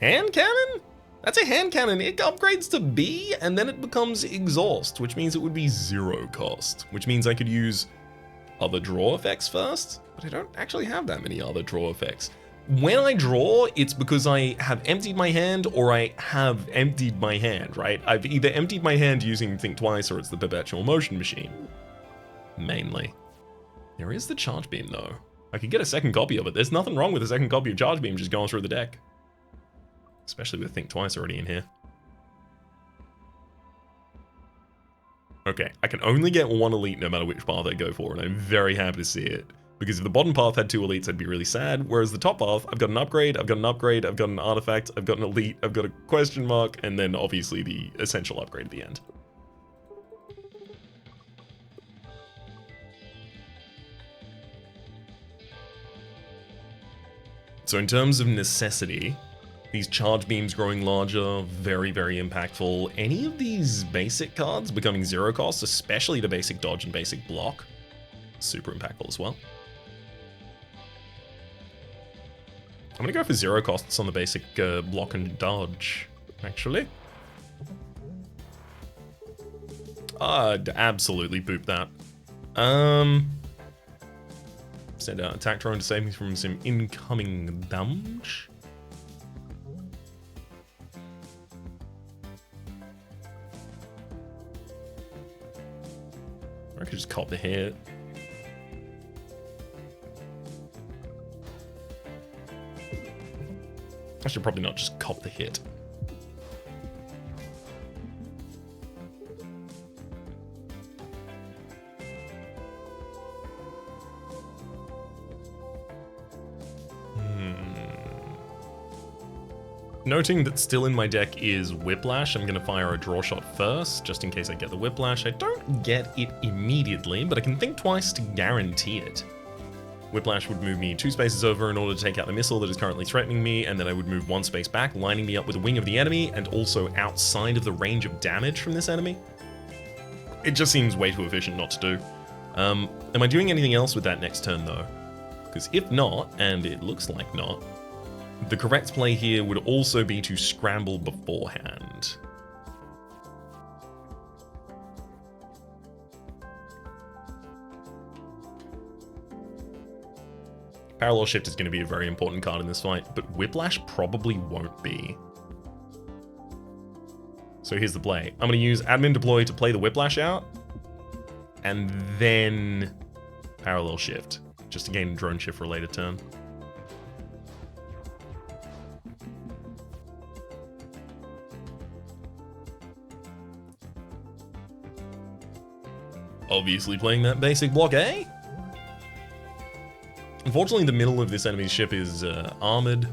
Hand cannon? That's a hand cannon. It upgrades to B, and then it becomes exhaust, which means it would be 0 cost, which means I could use other draw effects first, but I don't actually have that many other draw effects. When I draw, it's because I have emptied my hand or I have emptied my hand, right? I've either emptied my hand using Think Twice or it's the Perpetual Motion Machine, mainly. There is the Charge Beam, though. I could get a second copy of it. There's nothing wrong with a second copy of Charge Beam just going through the deck. Especially with Think Twice already in here. Okay, I can only get 1 elite no matter which path I go for, and I'm very happy to see it. Because if the bottom path had 2 elites, I'd be really sad, whereas the top path, I've got an upgrade, I've got an upgrade, I've got an artifact, I've got an elite, I've got a question mark, and then obviously the essential upgrade at the end. So in terms of necessity, these charge beams growing larger, very, very impactful. Any of these basic cards becoming 0 cost, especially the basic dodge and basic block, super impactful as well. I'm gonna go for 0 costs on the basic block and dodge, actually. I'd absolutely boop that. Send out attack drone to save me from some incoming damage. I could just cop the hit. I should probably not just cop the hit. Noting that still in my deck is Whiplash, I'm going to fire a draw shot first, just in case I get the Whiplash. I don't get it immediately, but I can think twice to guarantee it. Whiplash would move me 2 spaces over in order to take out the missile that is currently threatening me, and then I would move 1 space back, lining me up with the wing of the enemy, and also outside of the range of damage from this enemy. It just seems way too efficient not to do. Am I doing anything else with that next turn, though? Because if not, and it looks like not, the correct play here would also be to scramble beforehand. Parallel Shift is going to be a very important card in this fight, but Whiplash probably won't be. So here's the play. I'm going to use Admin Deploy to play the Whiplash out, and then Parallel Shift, just to gain a Drone Shift related turn. Obviously playing that basic block A. Unfortunately, the middle of this enemy's ship is armored.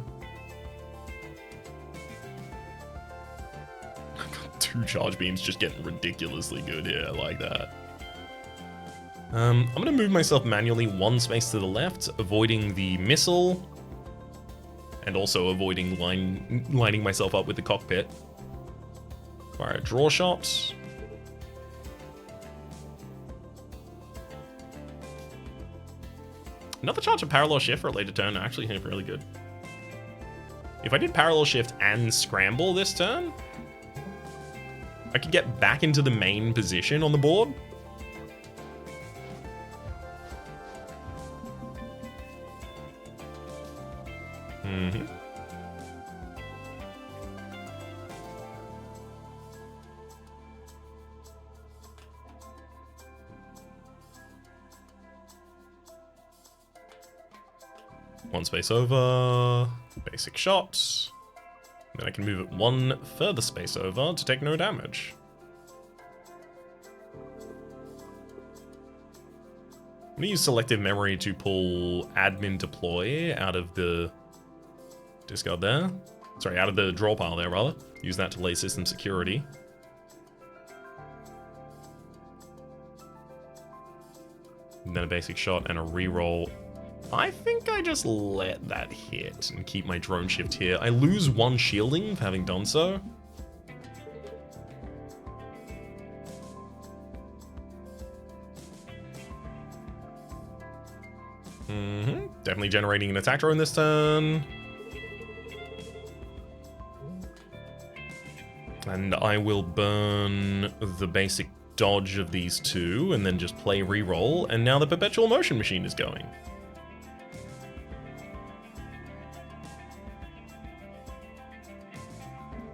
I've got 2 charge beams just getting ridiculously good here. I like that. I'm going to move myself manually 1 space to the left, avoiding the missile, and also avoiding lining myself up with the cockpit. Fire a draw shot. Another charge of Parallel Shift for a later turn actually seems really good. If I did Parallel Shift and Scramble this turn, I could get back into the main position on the board. Mm-hmm. One space over, basic shot. Then I can move it one further space over to take no damage. I'm gonna use Selective Memory to pull Admin Deploy out of the discard there. Sorry, out of the draw pile there, rather. Use that to lay System Security. And then a basic shot and a reroll. I think I just let that hit and keep my drone shift here. I lose one shielding for having done so. Definitely generating an attack drone this turn. And I will burn the basic dodge of these two and then just play reroll. And now the Perpetual Motion Machine is going.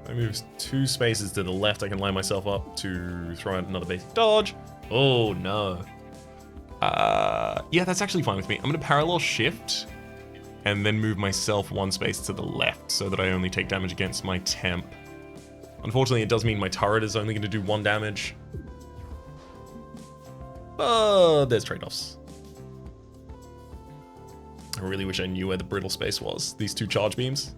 I move 2 spaces to the left. I can line myself up to throw out another basic dodge. Oh no. Yeah, that's actually fine with me. I'm gonna Parallel Shift and then move myself 1 space to the left so that I only take damage against my temp. Unfortunately, it does mean my turret is only gonna do 1 damage. But there's trade-offs. I really wish I knew where the brittle space was. These 2 charge beams.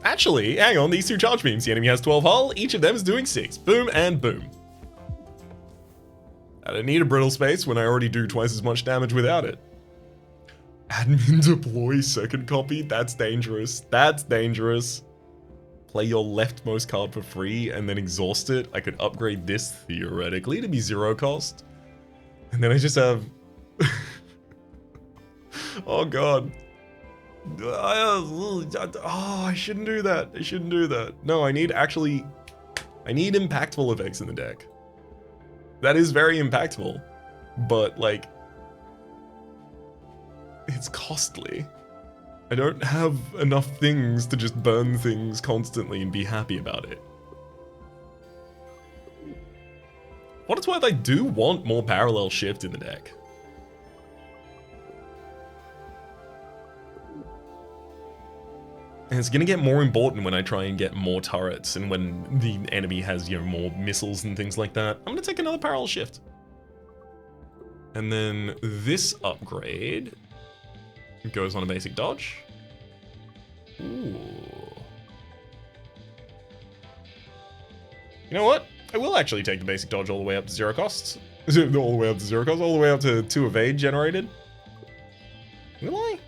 Actually, hang on, these 2 charge beams. The enemy has 12 hull, each of them is doing 6. Boom and boom. I don't need a brittle space when I already do twice as much damage without it. Admin Deploy second copy? That's dangerous. That's dangerous. Play your leftmost card for free and then exhaust it. I could upgrade this theoretically to be 0 cost. And then I just have... Oh god. Oh, I shouldn't do that. I shouldn't do that. No, I need impactful effects in the deck. That is very impactful. But, like, it's costly. I don't have enough things to just burn things constantly and be happy about it. What it's worth, I do want more Parallel Shift in the deck. And it's gonna get more important when I try and get more turrets and when the enemy has, you know, more missiles and things like that. I'm gonna take another Parallel Shift. And then this upgrade goes on a basic dodge. Ooh. You know what? I will actually take the basic dodge all the way up to 0 costs. All the way up to 0 costs, all the way up to 2 evade generated. Will I?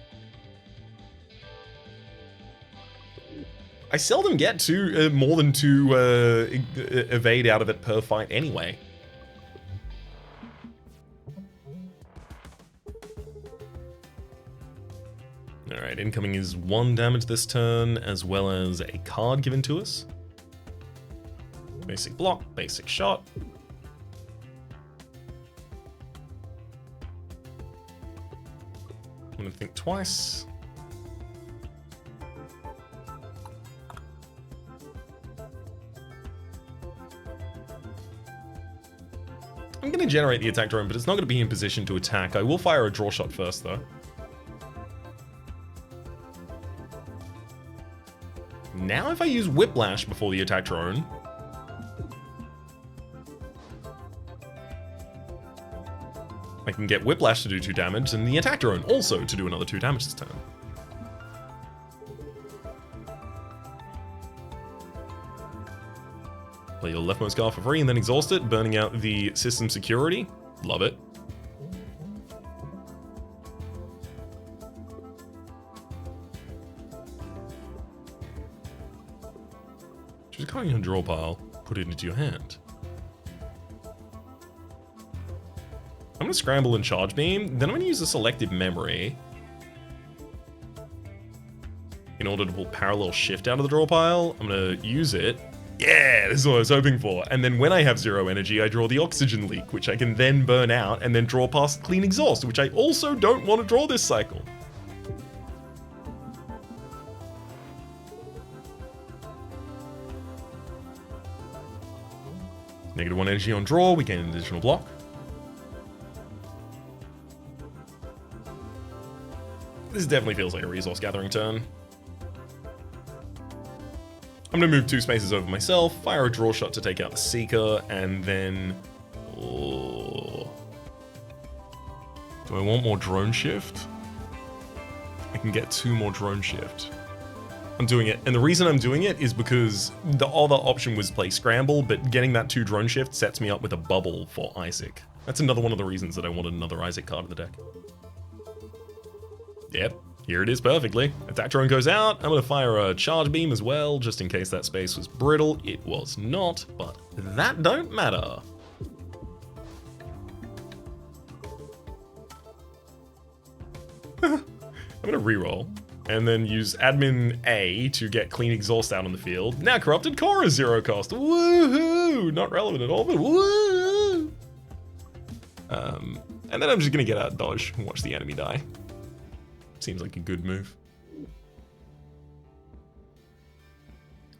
I seldom get more than 2 evade out of it per fight anyway. Alright, incoming is 1 damage this turn, as well as a card given to us. Basic block, basic shot. I'm gonna think twice. I'm gonna generate the attack drone, but it's not gonna be in position to attack. I will fire a draw shot first, though. Now if I use Whiplash before the attack drone, I can get Whiplash to do 2 damage, and the attack drone also to do another 2 damage this turn. Play your leftmost card for free and then exhaust it, burning out the system security. Love it. Choose a card in your draw pile, put it into your hand. I'm gonna scramble and charge beam, then I'm gonna use a selective memory in order to pull Parallel Shift out of the draw pile. I'm going to use it. Yeah, this is what I was hoping for. And then when I have 0 energy, I draw the Oxygen Leak, which I can then burn out and then draw past Clean Exhaust, which I also don't want to draw this cycle. -1 energy on draw, we gain an additional block. This definitely feels like a resource gathering turn. I'm going to move 2 spaces over myself, fire a draw shot to take out the Seeker, and then... Oh. Do I want more drone shift? I can get 2 more drone shift. I'm doing it, and the reason I'm doing it is because the other option was play Scramble, but getting that 2 drone shift sets me up with a bubble for Isaac. That's another one of the reasons that I wanted another Isaac card in the deck. Yep. Here it is perfectly. Attack drone goes out. I'm going to fire a charge beam as well, just in case that space was brittle. It was not, but that don't matter. I'm going to reroll, and then use Admin A to get Clean Exhaust out on the field. Now Corrupted Core is 0 cost. Woohoo! Not relevant at all, but woo! And then I'm just going to get out dodge and watch the enemy die. Seems like a good move.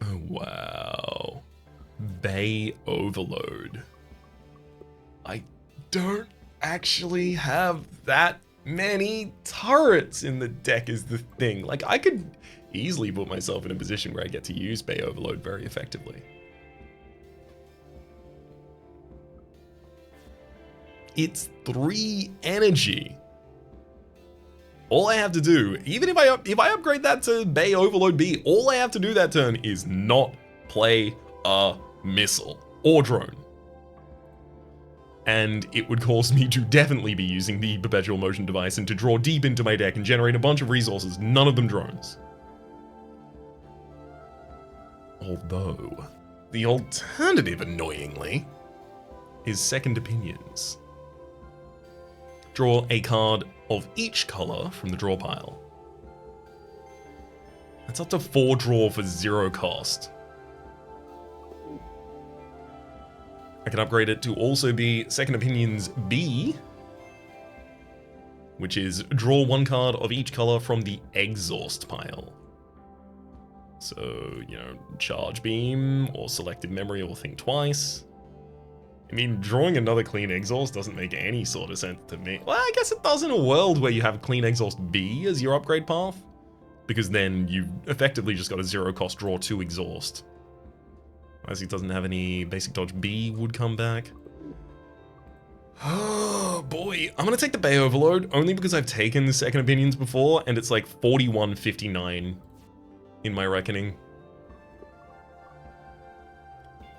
Oh, wow. Bay Overload. I don't actually have that many turrets in the deck is the thing. Like, I could easily put myself in a position where I get to use Bay Overload very effectively. It's 3 energy. All I have to do, even if I upgrade that to Bay Overload B, all I have to do that turn is not play a missile or drone. And it would cause me to definitely be using the Perpetual Motion device and to draw deep into my deck and generate a bunch of resources, none of them drones. Although, the alternative, annoyingly, is Second Opinions. Draw a card of each color from the draw pile. That's up to 4 draw for 0 cost. I can upgrade it to also be Second Opinions B, which is draw 1 card of each color from the exhaust pile. So, you know, Charge Beam or Selective Memory or Think Twice. I mean, drawing another Clean Exhaust doesn't make any sort of sense to me. Well, I guess it does in a world where you have Clean Exhaust B as your upgrade path, because then you've effectively just got a 0 cost draw 2 exhaust. Isaac doesn't have any basic dodge B would come back. Oh boy, I'm gonna take the Bay Overload only because I've taken the Second Opinions before and it's like 41.59 in my reckoning.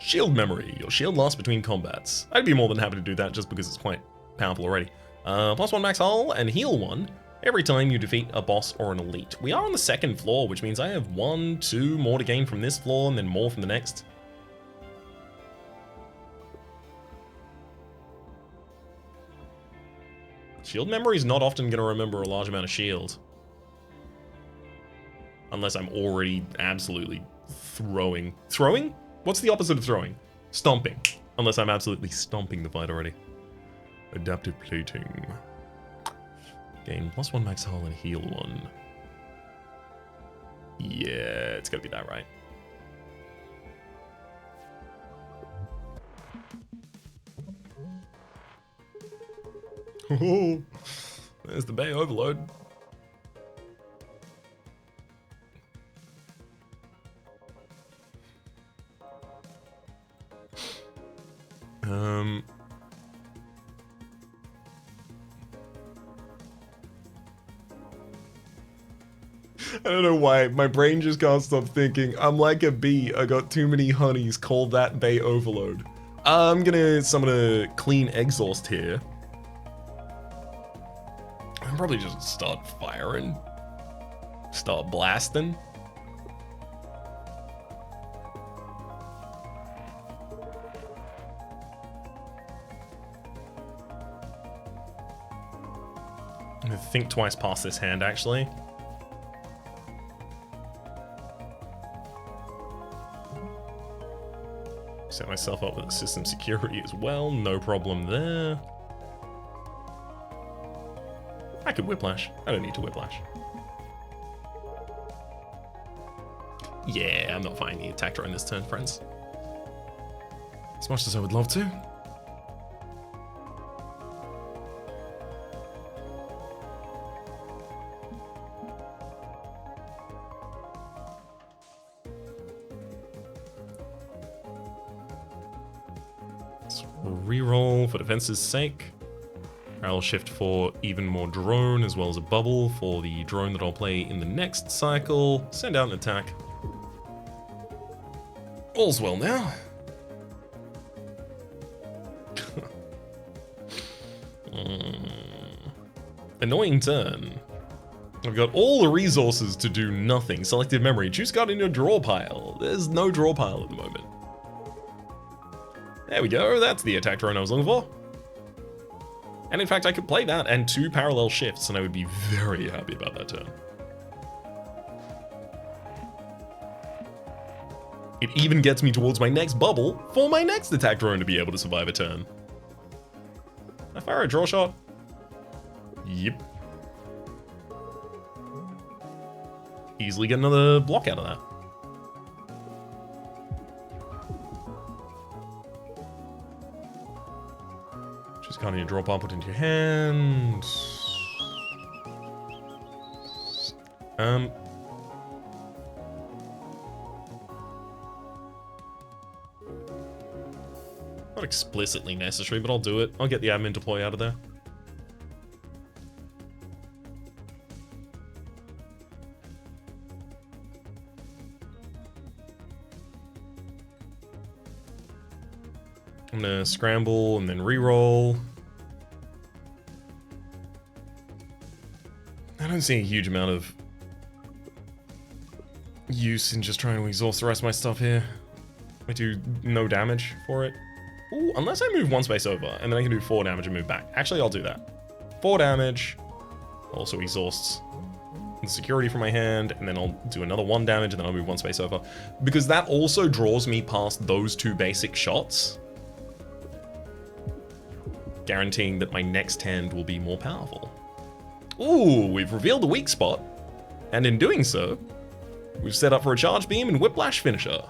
Shield Memory. Your shield lasts between combats. I'd be more than happy to do that just because it's quite powerful already. +1 max hull and heal 1 every time you defeat a boss or an elite. We are on the 2nd floor, which means I have 1, 2 more to gain from this floor and then more from the next. Shield Memory is not often going to remember a large amount of shield. Unless I'm already absolutely throwing. Throwing? What's the opposite of throwing? Stomping. Unless I'm absolutely stomping the fight already. Adaptive Plating. Gain +1 max hull and heal 1. Yeah, it's gotta be that, right? Oh, there's the Bay Overload. I don't know why, my brain just can't stop thinking, I'm like a bee, I got too many honeys, call that Bay Overload. I'm gonna summon a Clean Exhaust here. I'll probably just start firing. Start blasting. I'm gonna think twice past this hand, actually. Set myself up with the system security as well, no problem there. I could whiplash. I don't need to whiplash. Yeah, I'm not fighting the attack drone this turn, friends. As much as I would love to. So reroll for defense's sake. I'll shift for even more drone as well as a bubble for the drone that I'll play in the next cycle. Send out an attack. All's well now. Annoying turn. I've got all the resources to do nothing. Selective memory. Choose card in your draw pile. There's no draw pile at the moment. There we go. That's the attack drone I was looking for. And in fact, I could play that and 2 parallel shifts, and I would be very happy about that turn. It even gets me towards my next bubble for my next attack drone to be able to survive a turn. I fire a draw shot. Yep. Easily get another block out of that. Just kind of draw bomb, put into your hand. Not explicitly necessary, but I'll do it. I'll get the admin deploy out of there. I'm gonna scramble and then re-roll. I don't see a huge amount of use in just trying to exhaust the rest of my stuff here. I do no damage for it. Ooh, unless I move 1 space over, and then I can do 4 damage and move back. Actually, I'll do that. 4 damage. Also exhausts the security from my hand, and then I'll do another 1 damage, and then I'll move 1 space over. Because that also draws me past those 2 basic shots, guaranteeing that my next hand will be more powerful. Ooh, we've revealed the weak spot, and in doing so, we've set up for a charge beam and whiplash finisher.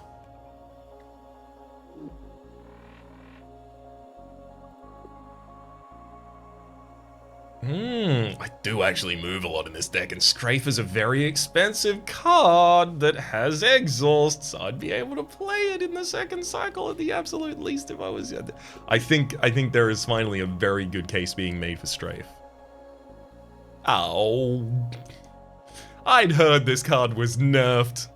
I do actually move a lot in this deck, and Strafe is a very expensive card that has exhaust, so I'd be able to play it in the second cycle at the absolute least if I was... I think there is finally a very good case being made for Strafe. Oh. I'd heard this card was nerfed.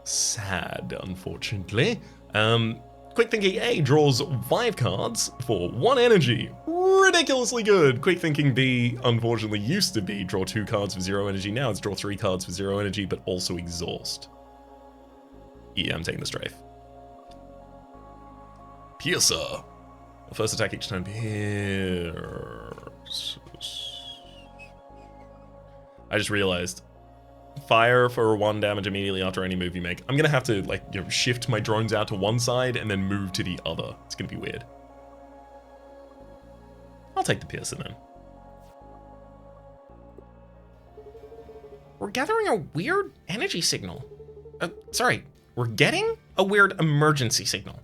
Sad, unfortunately. Quick Thinking A draws 5 cards for 1 energy. Ridiculously good. Quick Thinking B, unfortunately, used to be draw 2 cards for 0 energy. Now it's draw 3 cards for 0 energy, but also exhaust. Yeah, I'm taking the Strafe. Piercer. First attack each time. I just realized. Fire for 1 damage immediately after any move you make. I'm gonna have to, like, you know, shift my drones out to one side and then move to the other. It's gonna be weird. I'll take the Piercer then. We're gathering a weird energy signal. Sorry, we're getting a weird emergency signal.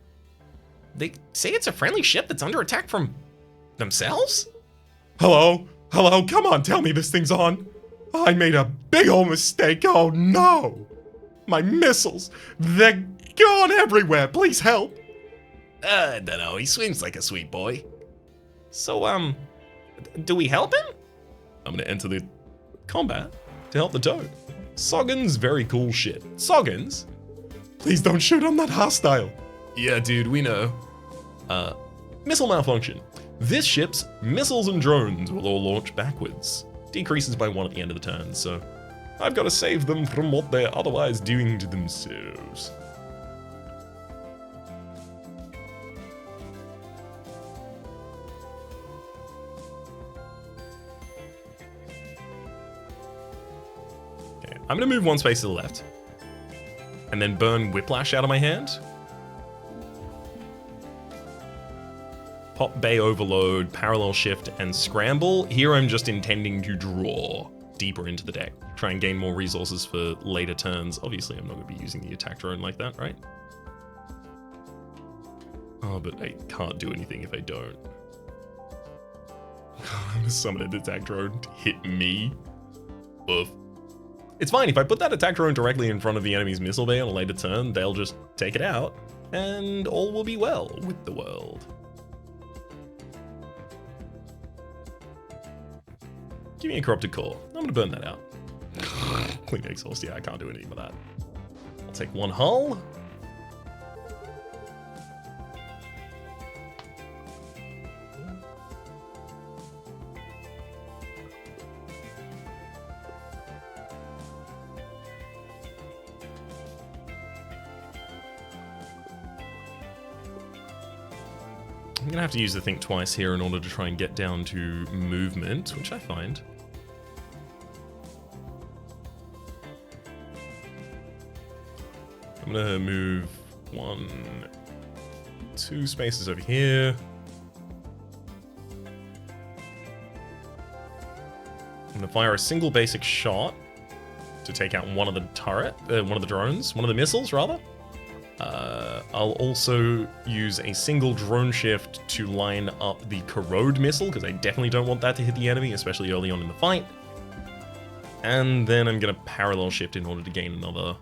They say it's a friendly ship that's under attack from themselves? Hello? Hello? Come on, tell me this thing's on. I made a big ol' mistake. Oh no! My missiles, they're gone everywhere. Please help. I don't know. He seems like a sweet boy. So, do we help him? I'm gonna enter the combat to help the toad. Soggin's very cool shit. Soggins? Please don't shoot on that hostile. Yeah, dude, we know. Missile malfunction. This ship's missiles and drones will all launch backwards. Decreases by 1 at the end of the turn, so I've got to save them from what they're otherwise doing to themselves. Okay, I'm gonna move 1 space to the left, and then burn Whiplash out of my hand. pop bay overload, parallel shift, and scramble. Here I'm just intending to draw deeper into the deck. Try and gain more resources for later turns. Obviously, I'm not going to be using the attack drone like that, right? Oh, but I can't do anything if I don't. I'm going to summon an attack drone to hit me. Oof. It's fine, if I put that attack drone directly in front of the enemy's missile bay on a later turn, they'll just take it out, and all will be well with the world. Give me a corrupted core. I'm gonna burn that out. Clean exhaust, yeah, I can't do anything with that. I'll take one hull. I'm gonna have to use the think twice here in order to try and get down to movement, which I find. I'm gonna move 1, 2 spaces over here. I'm gonna fire a single basic shot to take out one of the missiles rather. I'll also use a single drone shift to line up the corrode missile, because I definitely don't want that to hit the enemy, especially early on in the fight. And then I'm gonna parallel shift in order to gain another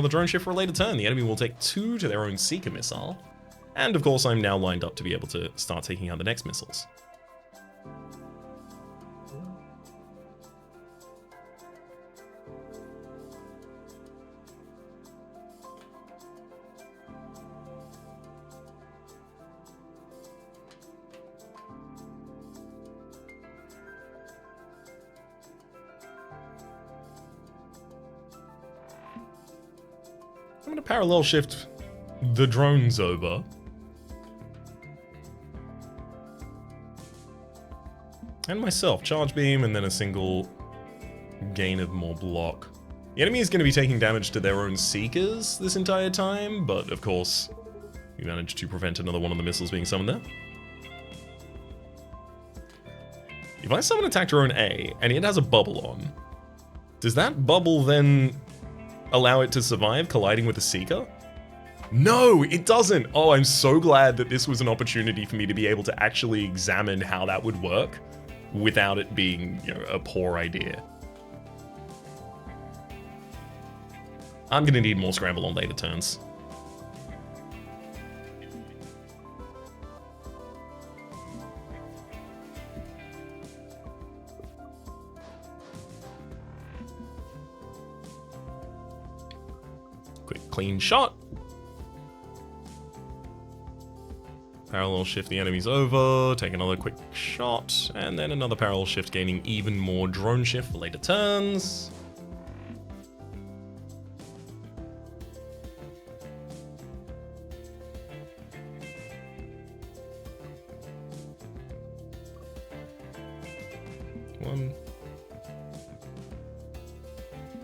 drone shift for a later turn. The enemy will take 2 to their own Seeker missile. And of course I'm now lined up to be able to start taking out the next missiles. I'm gonna parallel shift the drones over. And myself, charge beam, and then a single gain of more block. The enemy is going to be taking damage to their own Seekers this entire time, but of course, we managed to prevent another one of the missiles being summoned there. If I summon attack drone A, and it has a bubble on, does that bubble then allow it to survive colliding with a Seeker? No, it doesn't! Oh, I'm so glad that this was an opportunity for me to be able to actually examine how that would work without it being, you know, a poor idea. I'm gonna need more scramble on later turns. Quick clean shot. Parallel shift the enemies over, take another quick shot, and then another parallel shift, gaining even more drone shift for later turns. One,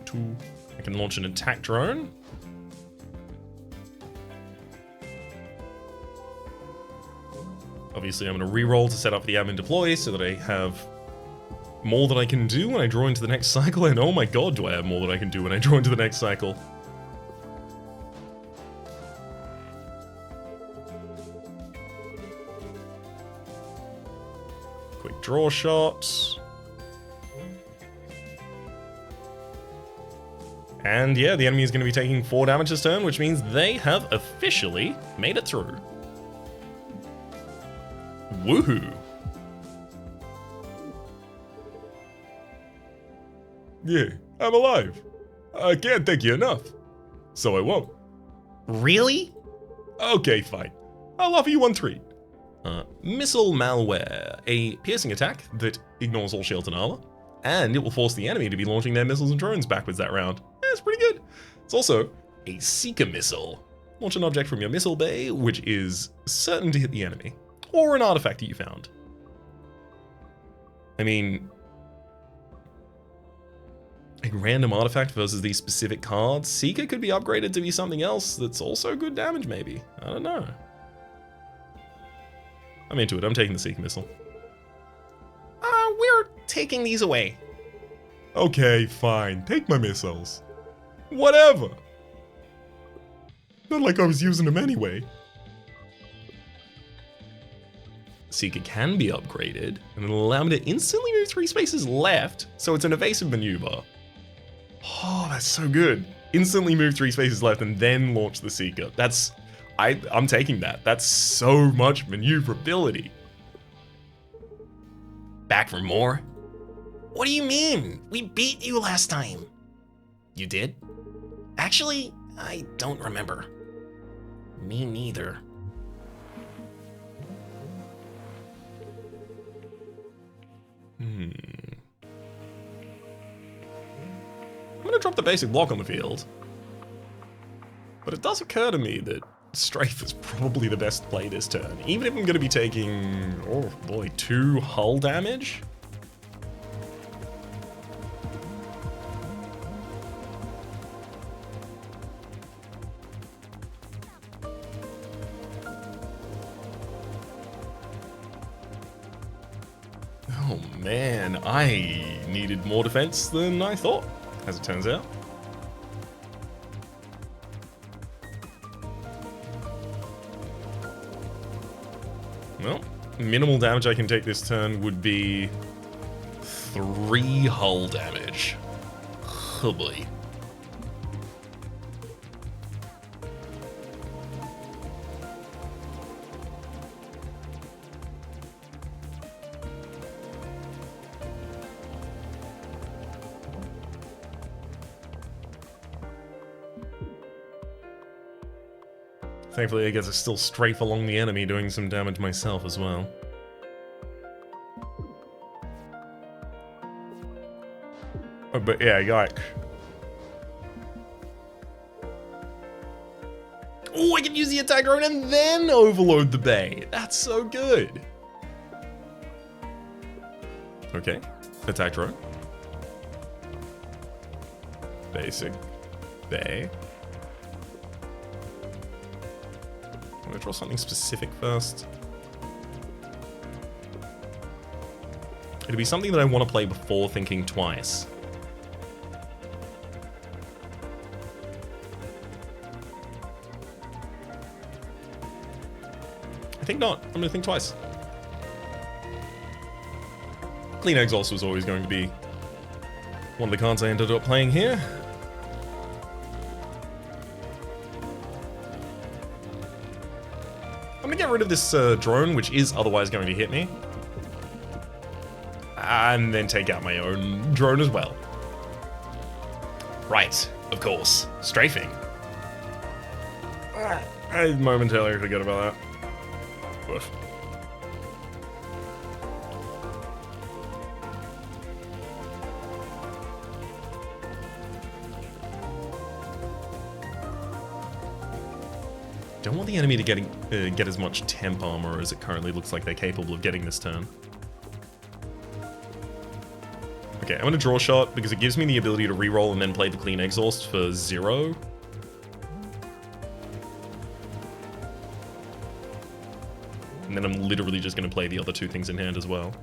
2. I can launch an attack drone. Obviously, I'm going to reroll to set up the admin deploy so that I have more that I can do when I draw into the next cycle. And oh my god, do I have more that I can do when I draw into the next cycle. Quick draw shot. And yeah, the enemy is going to be taking 4 damage this turn, which means they have officially made it through. Woohoo! Yeah, I'm alive. I can't thank you enough. So I won't. Really? Okay, fine. I'll offer you one treat. Missile Malware. A piercing attack that ignores all shields and armor. And it will force the enemy to be launching their missiles and drones backwards that round. That's pretty good. It's also a Seeker missile. Launch an object from your missile bay, which is certain to hit the enemy. Or an artifact that you found. I mean, a random artifact versus these specific cards. Seeker could be upgraded to be something else that's also good damage, maybe. I don't know. I'm into it. I'm taking the Seeker Missile. We're taking these away. Okay, fine. Take my missiles. Whatever. Not like I was using them anyway. Seeker can be upgraded, and it'll allow me to instantly move 3 spaces left, so it's an evasive maneuver. Oh, that's so good. Instantly move 3 spaces left and then launch the Seeker. I'm taking that. That's so much maneuverability. Back for more? What do you mean? We beat you last time. You did? Actually, I don't remember. Me neither. I'm gonna drop the basic block on the field. But it does occur to me that Strafe is probably the best play this turn. Even if I'm gonna be taking, oh boy, 2 hull damage? Oh man, I needed more defense than I thought, as it turns out. Well, minimal damage I can take this turn would be 3 hull damage. Oh boy. Thankfully, I guess I still strafe along the enemy, doing some damage myself as well. Oh, but yeah, yikes. Oh, I can use the attack drone and then overload the bay. That's so good. Okay, attack drone. Basic. Bay. I'm gonna draw something specific first. It'll be something that I want to play before thinking twice. I think not. I'm gonna think twice. Clean Exhaust was always going to be one of the cards I ended up playing here. I'm gonna get rid of this drone, which is otherwise going to hit me. And then take out my own drone as well. Right, of course. Strafing. I momentarily forgot about that. Oof. Don't want the enemy to get as much temp armor as it currently looks like they're capable of getting this turn. Okay, I'm gonna draw shot because it gives me the ability to reroll and then play the Clean Exhaust for 0. And then I'm literally just gonna play the other 2 things in hand as well.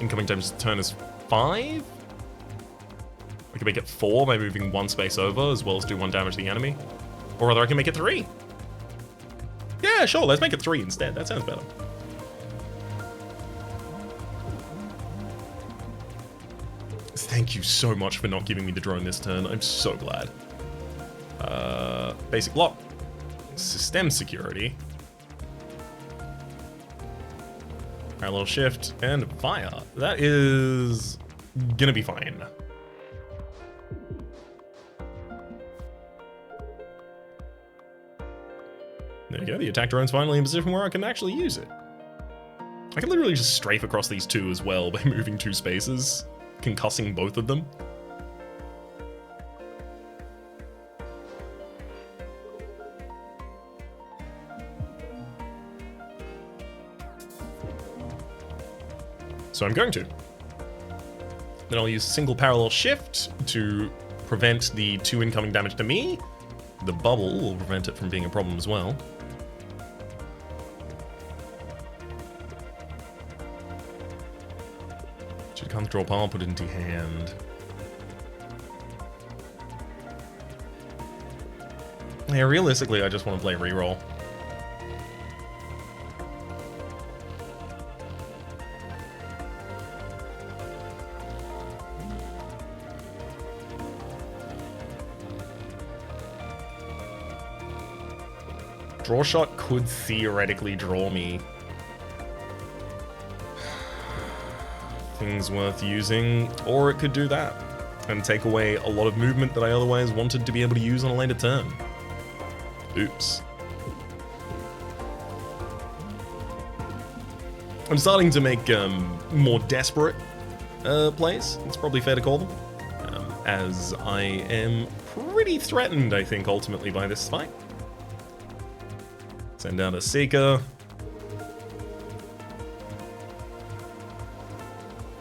Incoming turn is 5? I can make it 4 by moving 1 space over, as well as do 1 damage to the enemy. Or rather, I can make it 3. Yeah, sure, let's make it 3 instead. That sounds better. Thank you so much for not giving me the drone this turn. I'm so glad. Basic block. System security. Parallel shift and fire. That is gonna be fine. There you go, the attack drone's finally in a position where I can actually use it. I can literally just strafe across these 2 as well by moving 2 spaces, concussing both of them. So I'm going to. Then I'll use single parallel shift to prevent the 2 incoming damage to me. The bubble will prevent it from being a problem as well. Should come draw palm, put it into hand. Yeah, realistically, I just want to play reroll. Draw shot could theoretically draw me things worth using, or it could do that and take away a lot of movement that I otherwise wanted to be able to use on a later turn. Oops. I'm starting to make more desperate plays, it's probably fair to call them, as I am pretty threatened, I think, ultimately by this fight. Send out a Seeker.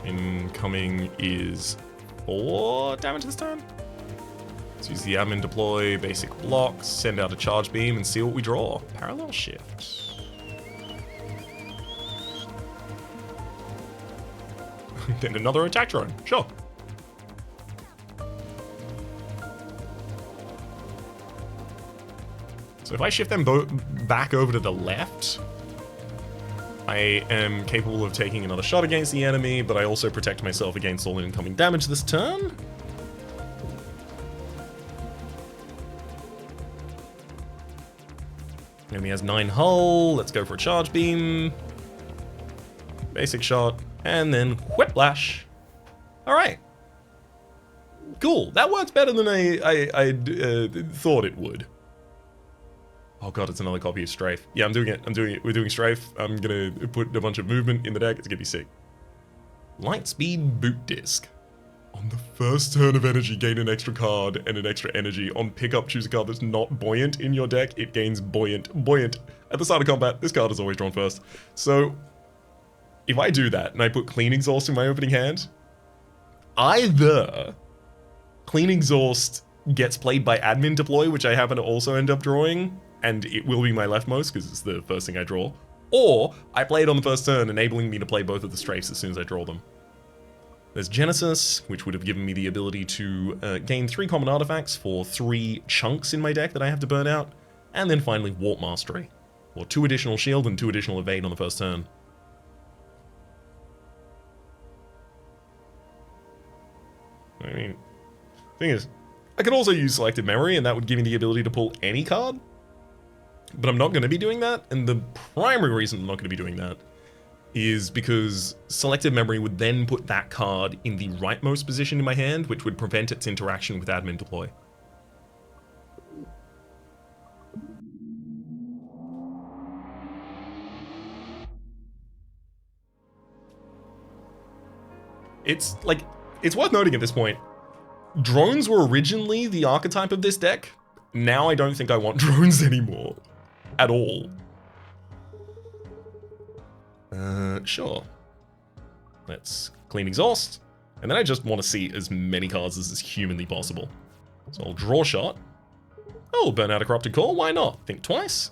Incoming is 4 damage this turn. Let's use the admin deploy, basic blocks, send out a charge beam, and see what we draw. Parallel shift. Then another attack drone, sure. So if I shift them back over to the left, I am capable of taking another shot against the enemy, but I also protect myself against all incoming damage this turn. Enemy has 9 hull, let's go for a charge beam. Basic shot, and then whiplash. Alright. Cool, that works better than I thought it would. Oh god, it's another copy of Strafe. Yeah, I'm doing it. We're doing Strafe. I'm gonna put a bunch of movement in the deck. It's gonna be sick. Lightspeed Boot Disc. On the first turn of energy, gain an extra card and an extra energy. On pickup, choose a card that's not buoyant in your deck. It gains buoyant. Buoyant. At the start of combat, this card is always drawn first. So, if I do that and I put Clean Exhaust in my opening hand, either Clean Exhaust gets played by Admin Deploy, which I happen to also end up drawing, and it will be my leftmost because it's the first thing I draw, or I play it on the first turn, enabling me to play both of the strafes as soon as I draw them. There's Genesis, which would have given me the ability to gain 3 common artifacts for 3 chunks in my deck that I have to burn out, and then finally Warp Mastery, or 2 additional shield and 2 additional evade on the first turn. I mean, thing is, I could also use Selective Memory, and that would give me the ability to pull any card. But I'm not going to be doing that, and the primary reason I'm not going to be doing that is because Selective Memory would then put that card in the rightmost position in my hand, which would prevent its interaction with Admin Deploy. It's worth noting at this point, drones were originally the archetype of this deck. Now I don't think I want drones anymore. At all. Sure. Let's Clean Exhaust. And then I just want to see as many cards as is humanly possible. So I'll draw shot. Oh, burn out a Corrupted Core, why not? Think twice.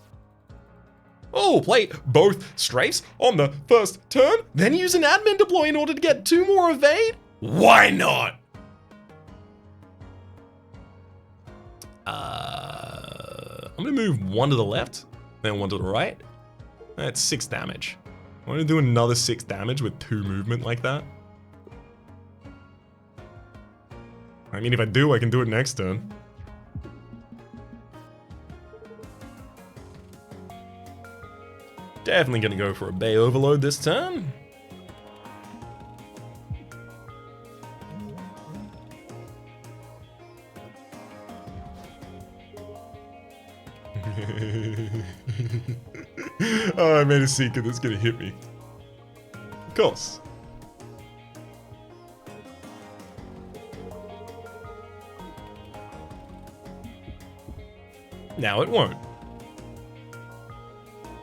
Oh, play both strafes on the first turn, then use an Admin Deploy in order to get 2 more evade? Why not? I'm gonna move 1 to the left, then 1 to the right. That's 6 damage. I want to do another 6 damage with 2 movement like that. I mean, if I do, I can do it next turn. Definitely gonna go for a Bay Overload this turn. Oh, I made a Seeker that's gonna hit me. Of course. Now it won't.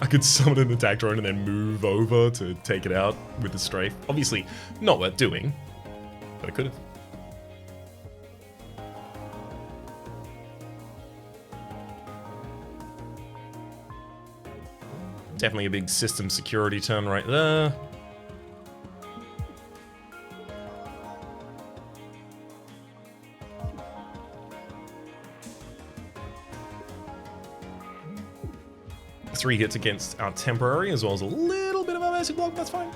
I could summon an attack drone and then move over to take it out with the strafe. Obviously, not worth doing. But I could have. Definitely a big system security turn right there. Three hits against our temporary, as well as a little bit of our basic block, that's fine.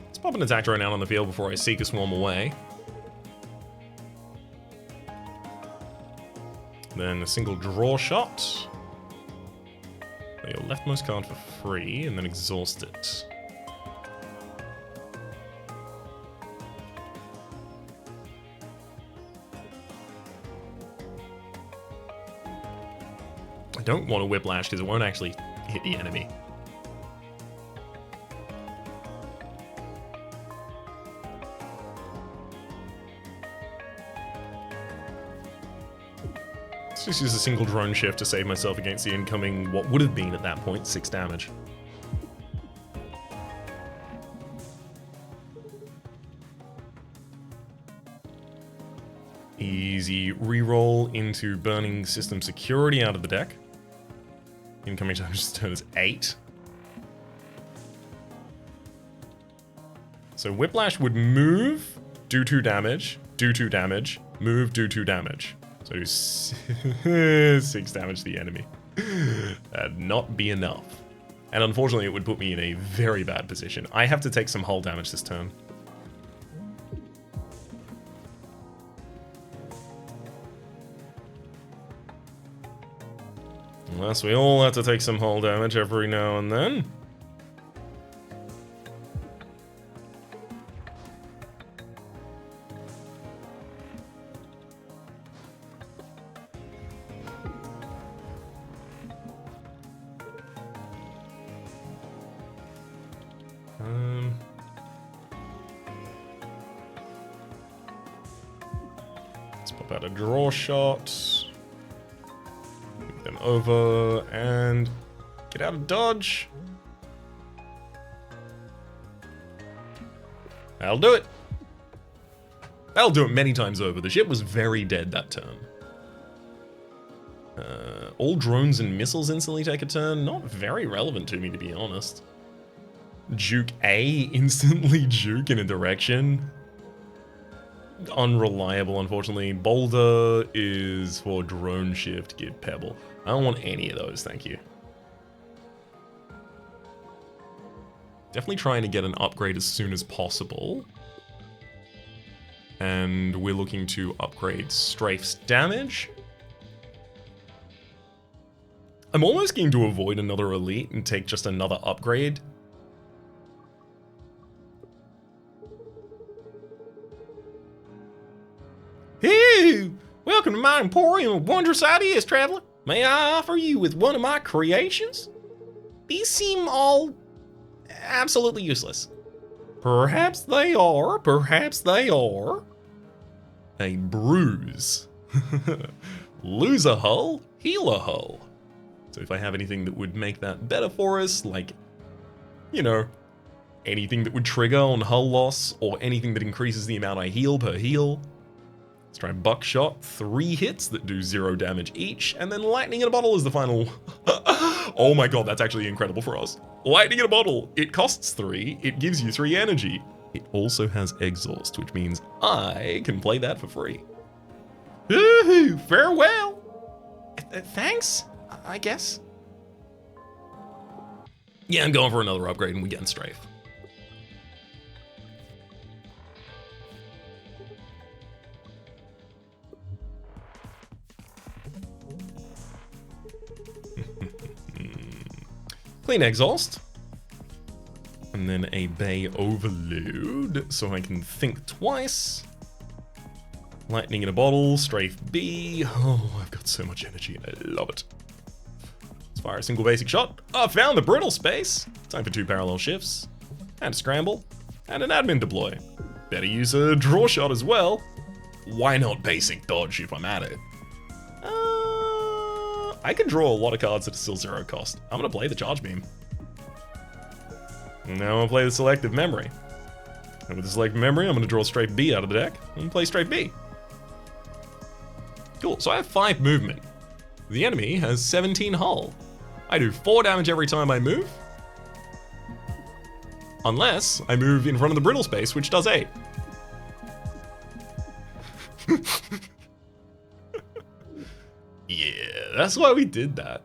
Let's pop an attack drone out on the field before I seek a swarm away. Then a single draw shot. Play your leftmost card for free, and then exhaust it. I don't want to whiplash because it won't actually hit the enemy. Let's just use a single drone shift to save myself against the incoming, what would have been at that point, 6 damage. Easy reroll into burning system security out of the deck. Incoming damage this turn is 8. So Whiplash would move, do 2 damage, do 2 damage, move, do 2 damage. So do 6 damage to the enemy. That'd not be enough. And unfortunately, it would put me in a very bad position. I have to take some hull damage this turn. Unless we all have to take some hull damage every now and then. Let's pop out a draw shot. Move them over and get out of dodge. That'll do it. That'll do it many times over. The ship was very dead that turn. All drones and missiles instantly take a turn. Not very relevant to me, to be honest. Juke A, instantly juke in a direction. Unreliable, unfortunately. Boulder is for drone shift, give Pebble. I don't want any of those, thank you. Definitely trying to get an upgrade as soon as possible. And we're looking to upgrade Strafe's damage. I'm almost keen to avoid another elite and take just another upgrade. Hey, welcome to my emporium of wondrous ideas, traveler. May I offer you with one of my creations? These seem all absolutely useless. Perhaps they are, perhaps they are. A bruise. Lose a hull, heal a hull. So if I have anything that would make that better for us, like, you know, anything that would trigger on hull loss, or anything that increases the amount I heal per heal. Let's try Buckshot, 3 hits that do 0 damage each, and then Lightning in a Bottle is the final. Oh my god, that's actually incredible for us. Lightning in a Bottle, it costs 3, it gives you 3 energy. It also has Exhaust, which means I can play that for free. Woohoo, farewell! Thanks, I guess. Yeah, I'm going for another upgrade and we get in Strafe. Clean Exhaust. And then a Bay Overload, so I can think twice. Lightning in a Bottle, Strafe B. Oh, I've got so much energy, I love it. Let's fire a single basic shot. I found the brittle space. Time for 2 parallel shifts, and a scramble, and an admin deploy. Better use a draw shot as well. Why not basic dodge if I'm at it? I can draw a lot of cards that are still 0 cost. I'm gonna play the Charge Beam. Now I'm gonna play the Selective Memory. And with the Selective Memory, I'm gonna draw straight B out of the deck and play straight B. Cool, so I have 5 movement. The enemy has 17 hull. I do 4 damage every time I move. Unless I move in front of the Brittle Space, which does 8. Yeah, that's why we did that.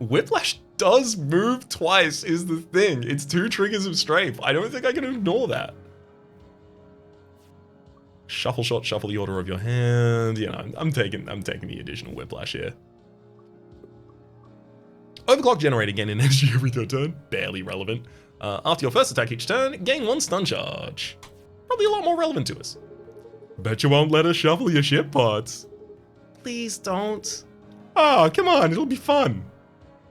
Whiplash does move twice is the thing. It's 2 triggers of strafe. I don't think I can ignore that. Shuffle shot, shuffle the order of your hand. You know, I'm taking the additional Whiplash here. Overclock generate again in energy every third turn. Barely relevant. After your first attack each turn, gain 1 stun charge. Probably a lot more relevant to us. Bet you won't let us shuffle your ship parts. Please don't. Oh, come on, it'll be fun.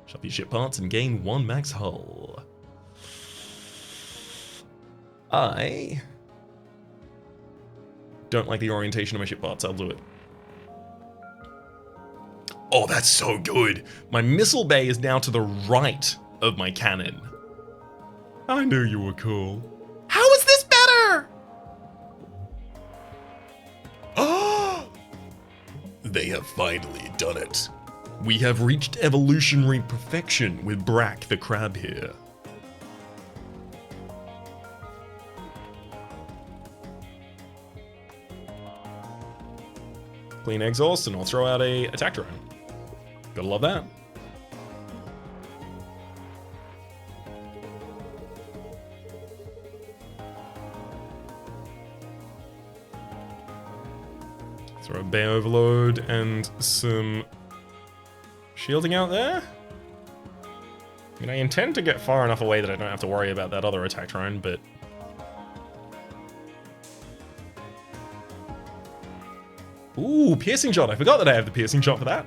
Shuffle your ship parts and gain 1 max hull. I don't like the orientation of my ship parts, I'll do it. Oh, that's so good. My missile bay is now to the right of my cannon. I knew you were cool. How is this better? Oh! They have finally done it. We have reached evolutionary perfection with Brack the crab here. Clean exhaust and I'll throw out a attack drone. Gotta love that. Throw a Bay Overload and some shielding out there. I mean, I intend to get far enough away that I don't have to worry about that other attack drone, but... Ooh, Piercing Shot. I forgot that I have the Piercing Shot for that.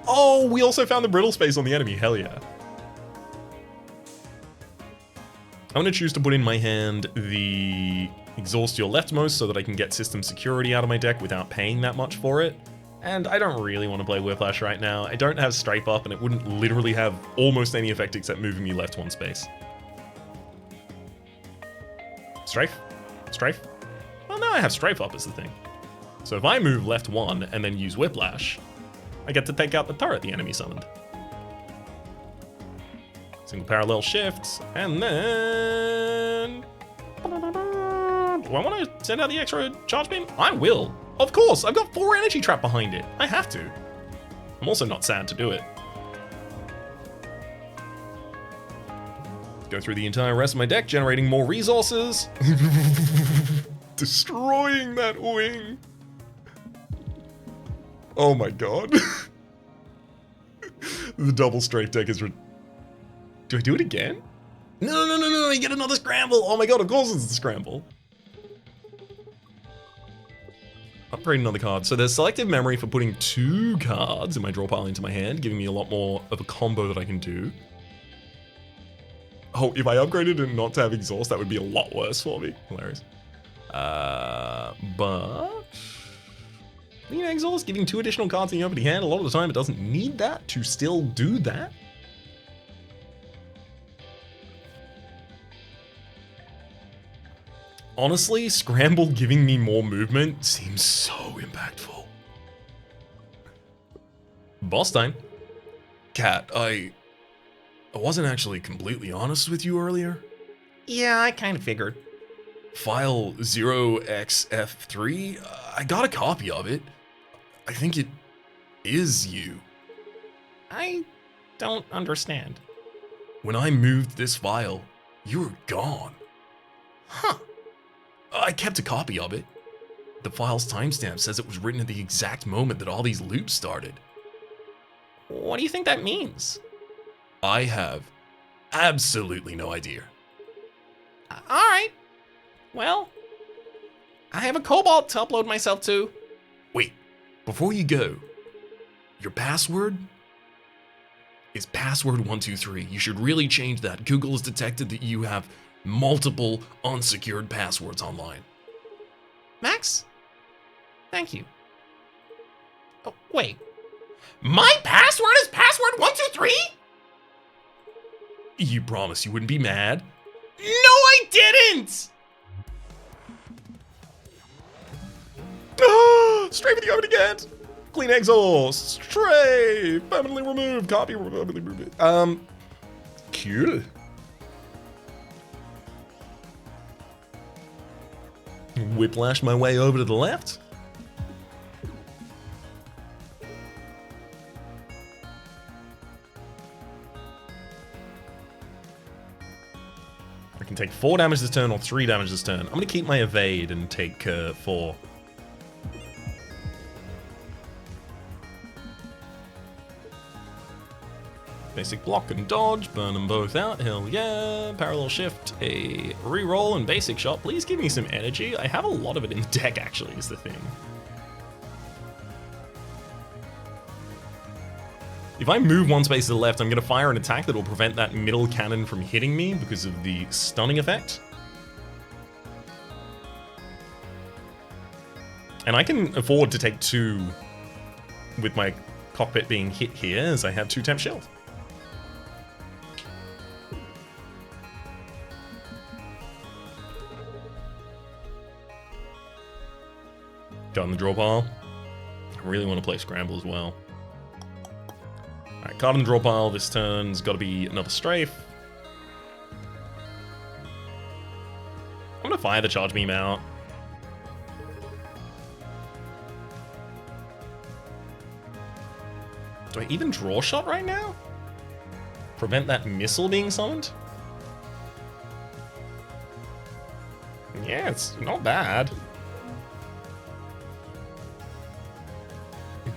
Oh, we also found the Brittle Space on the enemy. Hell yeah. I'm going to choose to put in my hand the Exhaust Your Leftmost so that I can get system security out of my deck without paying that much for it. And I don't really want to play Whiplash right now. I don't have Strafe up and it wouldn't literally have almost any effect except moving me left 1 space. Strafe? Strafe? Well, now I have Strafe up is the thing. So if I move left 1 and then use Whiplash, I get to take out the turret the enemy summoned. Single parallel shifts, and then... Do I want to send out the extra charge beam? I will. Of course, I've got 4 energy trap behind it. I have to. I'm also not sad to do it. Go through the entire rest of my deck, generating more resources. Destroying that wing. Oh my god. The double strafe deck is... Do I do it again? No, you get another scramble. Oh my god, of course it's a scramble. Upgrade another card. So there's selective memory for putting 2 cards in my draw pile into my hand, giving me a lot more of a combo that I can do. Oh, if I upgraded it not to have exhaust, that would be a lot worse for me. Hilarious. But... You know, exhaust, giving 2 additional cards in the opening hand, a lot of the time it doesn't need that to still do that. Honestly, Scramble giving me more movement seems so impactful. Boss time. Cat, I wasn't actually completely honest with you earlier. Yeah, I kind of figured. File 0xF3, I got a copy of it. I think it is you. I don't understand. When I moved this file, you were gone. Huh. I kept a copy of it. The file's timestamp says it was written at the exact moment that all these loops started. What do you think that means? I have absolutely no idea. Alright. Well, I have a Cobalt to upload myself to. Wait, before you go, your password is password123. You should really change that. Google has detected that you have multiple unsecured passwords online. Max? Thank you. Oh, wait. My password is password123? You promised you wouldn't be mad? No, I didn't! Stray for the open again! Clean exhaust! Stray! Permanently removed! Copy permanently removed. Cool. Whiplash my way over to the left. I can take 4 damage this turn or 3 damage this turn. I'm going to keep my evade and take 4. Basic block and dodge, burn them both out, hell yeah. Parallel shift, a reroll, and basic shot. Please give me some energy. I have a lot of it in the deck, actually, is the thing. If I move 1 space to the left, I'm going to fire an attack that will prevent that middle cannon from hitting me because of the stunning effect. And I can afford to take 2 with my cockpit being hit here, as I have 2 temp shield. Got in the draw pile. I really want to play Scramble as well. Alright, card in the draw pile. This turn's got to be another strafe. I'm going to fire the charge beam out. Do I even draw shot right now? Prevent that missile being summoned? Yeah, it's not bad.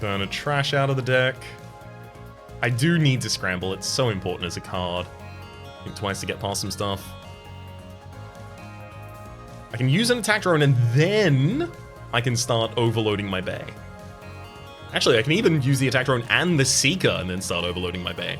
Burn a trash out of the deck. I do need to scramble. It's so important as a card. Think twice to get past some stuff. I can use an attack drone and then I can start overloading my bay. Actually, I can even use the attack drone and the Seeker and then start overloading my bay.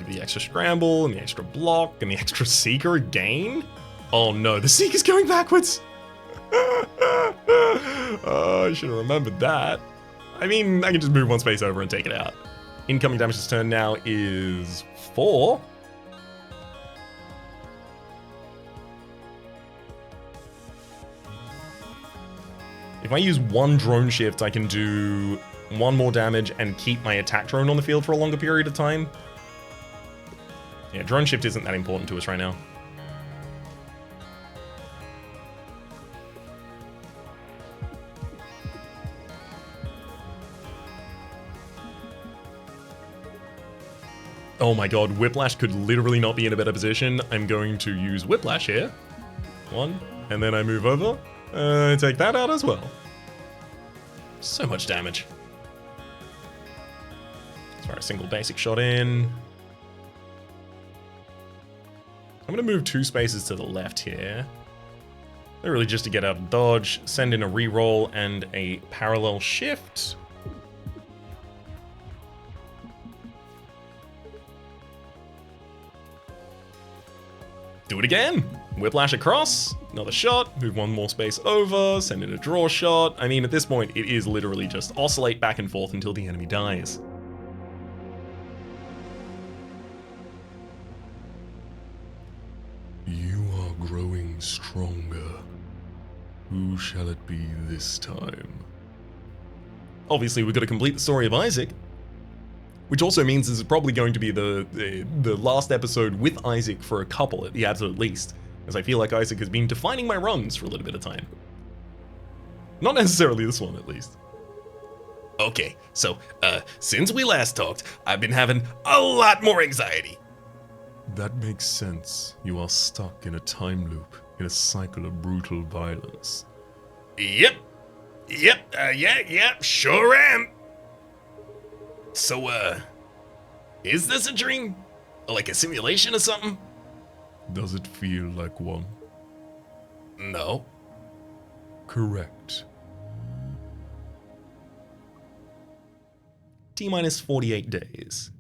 The extra scramble and the extra block and the extra Seeker again? Oh no, the Seeker's going backwards! Oh, I should have remembered that. I mean, I can just move 1 space over and take it out. Incoming damage this turn now is 4. If I use 1 drone shift, I can do 1 more damage and keep my attack drone on the field for a longer period of time. Yeah, drone shift isn't that important to us right now. Oh my god, Whiplash could literally not be in a better position. I'm going to use Whiplash here. 1, and then I move over. Take that out as well. So much damage. Let's fire a single basic shot in. I'm going to move 2 spaces to the left here. Literally just to get out of dodge, send in a reroll and a parallel shift. Do it again! Whiplash across, another shot, move 1 more space over, send in a draw shot. I mean, at this point, it is literally just oscillate back and forth until the enemy dies. You are growing stronger. Who shall it be this time? Obviously, we've got to complete the story of Isaac, which also means this is probably going to be the last episode with Isaac for a couple at the absolute least, as I feel like Isaac has been defining my runs for a little bit of time. Not necessarily this one, at least. Okay, so, since we last talked, I've been having a lot more anxiety. That makes sense. You are stuck in a time loop, in a cycle of brutal violence. Yep, sure am. So, is this a dream? Like a simulation or something? Does it feel like one? No. Correct. T-minus 48 days.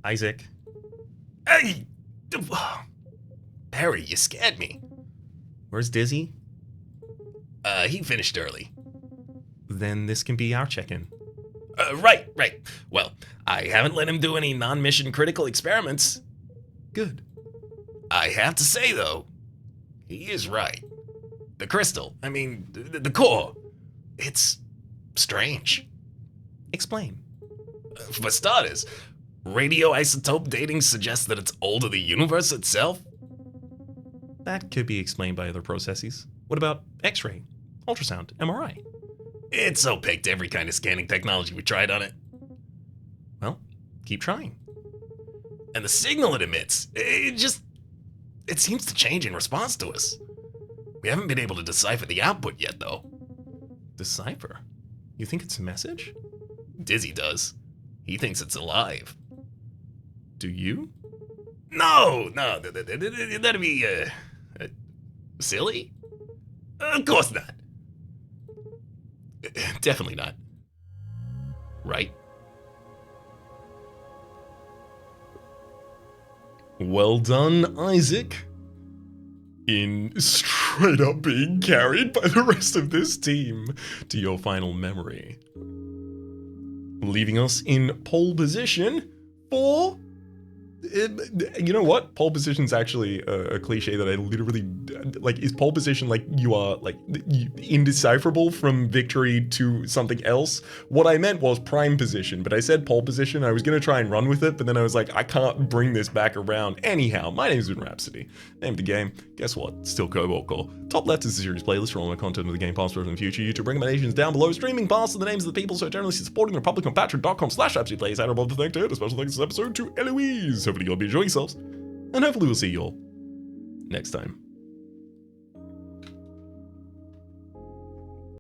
Isaac. Hey! Harry, you scared me. Where's Dizzy? He finished early. Then this can be our check-in. Right. Well, I haven't let him do any non-mission critical experiments. Good. I have to say, though, he is right. The crystal, the core, it's strange. Explain. For starters, radioisotope dating suggests that it's older than the universe itself. That could be explained by other processes. What about X-ray, ultrasound, MRI? It's opaque to every kind of scanning technology we tried on it. Well, keep trying. And the signal it emits, it seems to change in response to us. We haven't been able to decipher the output yet, though. Decipher? You think it's a message? Dizzy does. He thinks it's alive. Do you? No, that'd be, silly? Of course not. Definitely not. Right? Well done, Isaac. In straight up being carried by the rest of this team to your final memory. Leaving us in pole position for... You know what? Pole position's actually a cliche that I literally... Like, is pole position like you are, like, indecipherable from victory to something else? What I meant was prime position, but I said pole position. I was going to try and run with it, but then I was like, I can't bring this back around. Anyhow, my name's Rhapsody. Name of the game. Guess what? Still Cobalt Core. Top left is the series playlist for all my content of the game past, present, and future. YouTube recommendations down below. Streaming past are the names of the people so generously supporting the Republic on patreon.com/RhapsodyPlays. I'd love to thank to special thanks this episode to Eloise. Hopefully you'll be enjoying yourselves, and hopefully we'll see you all next time.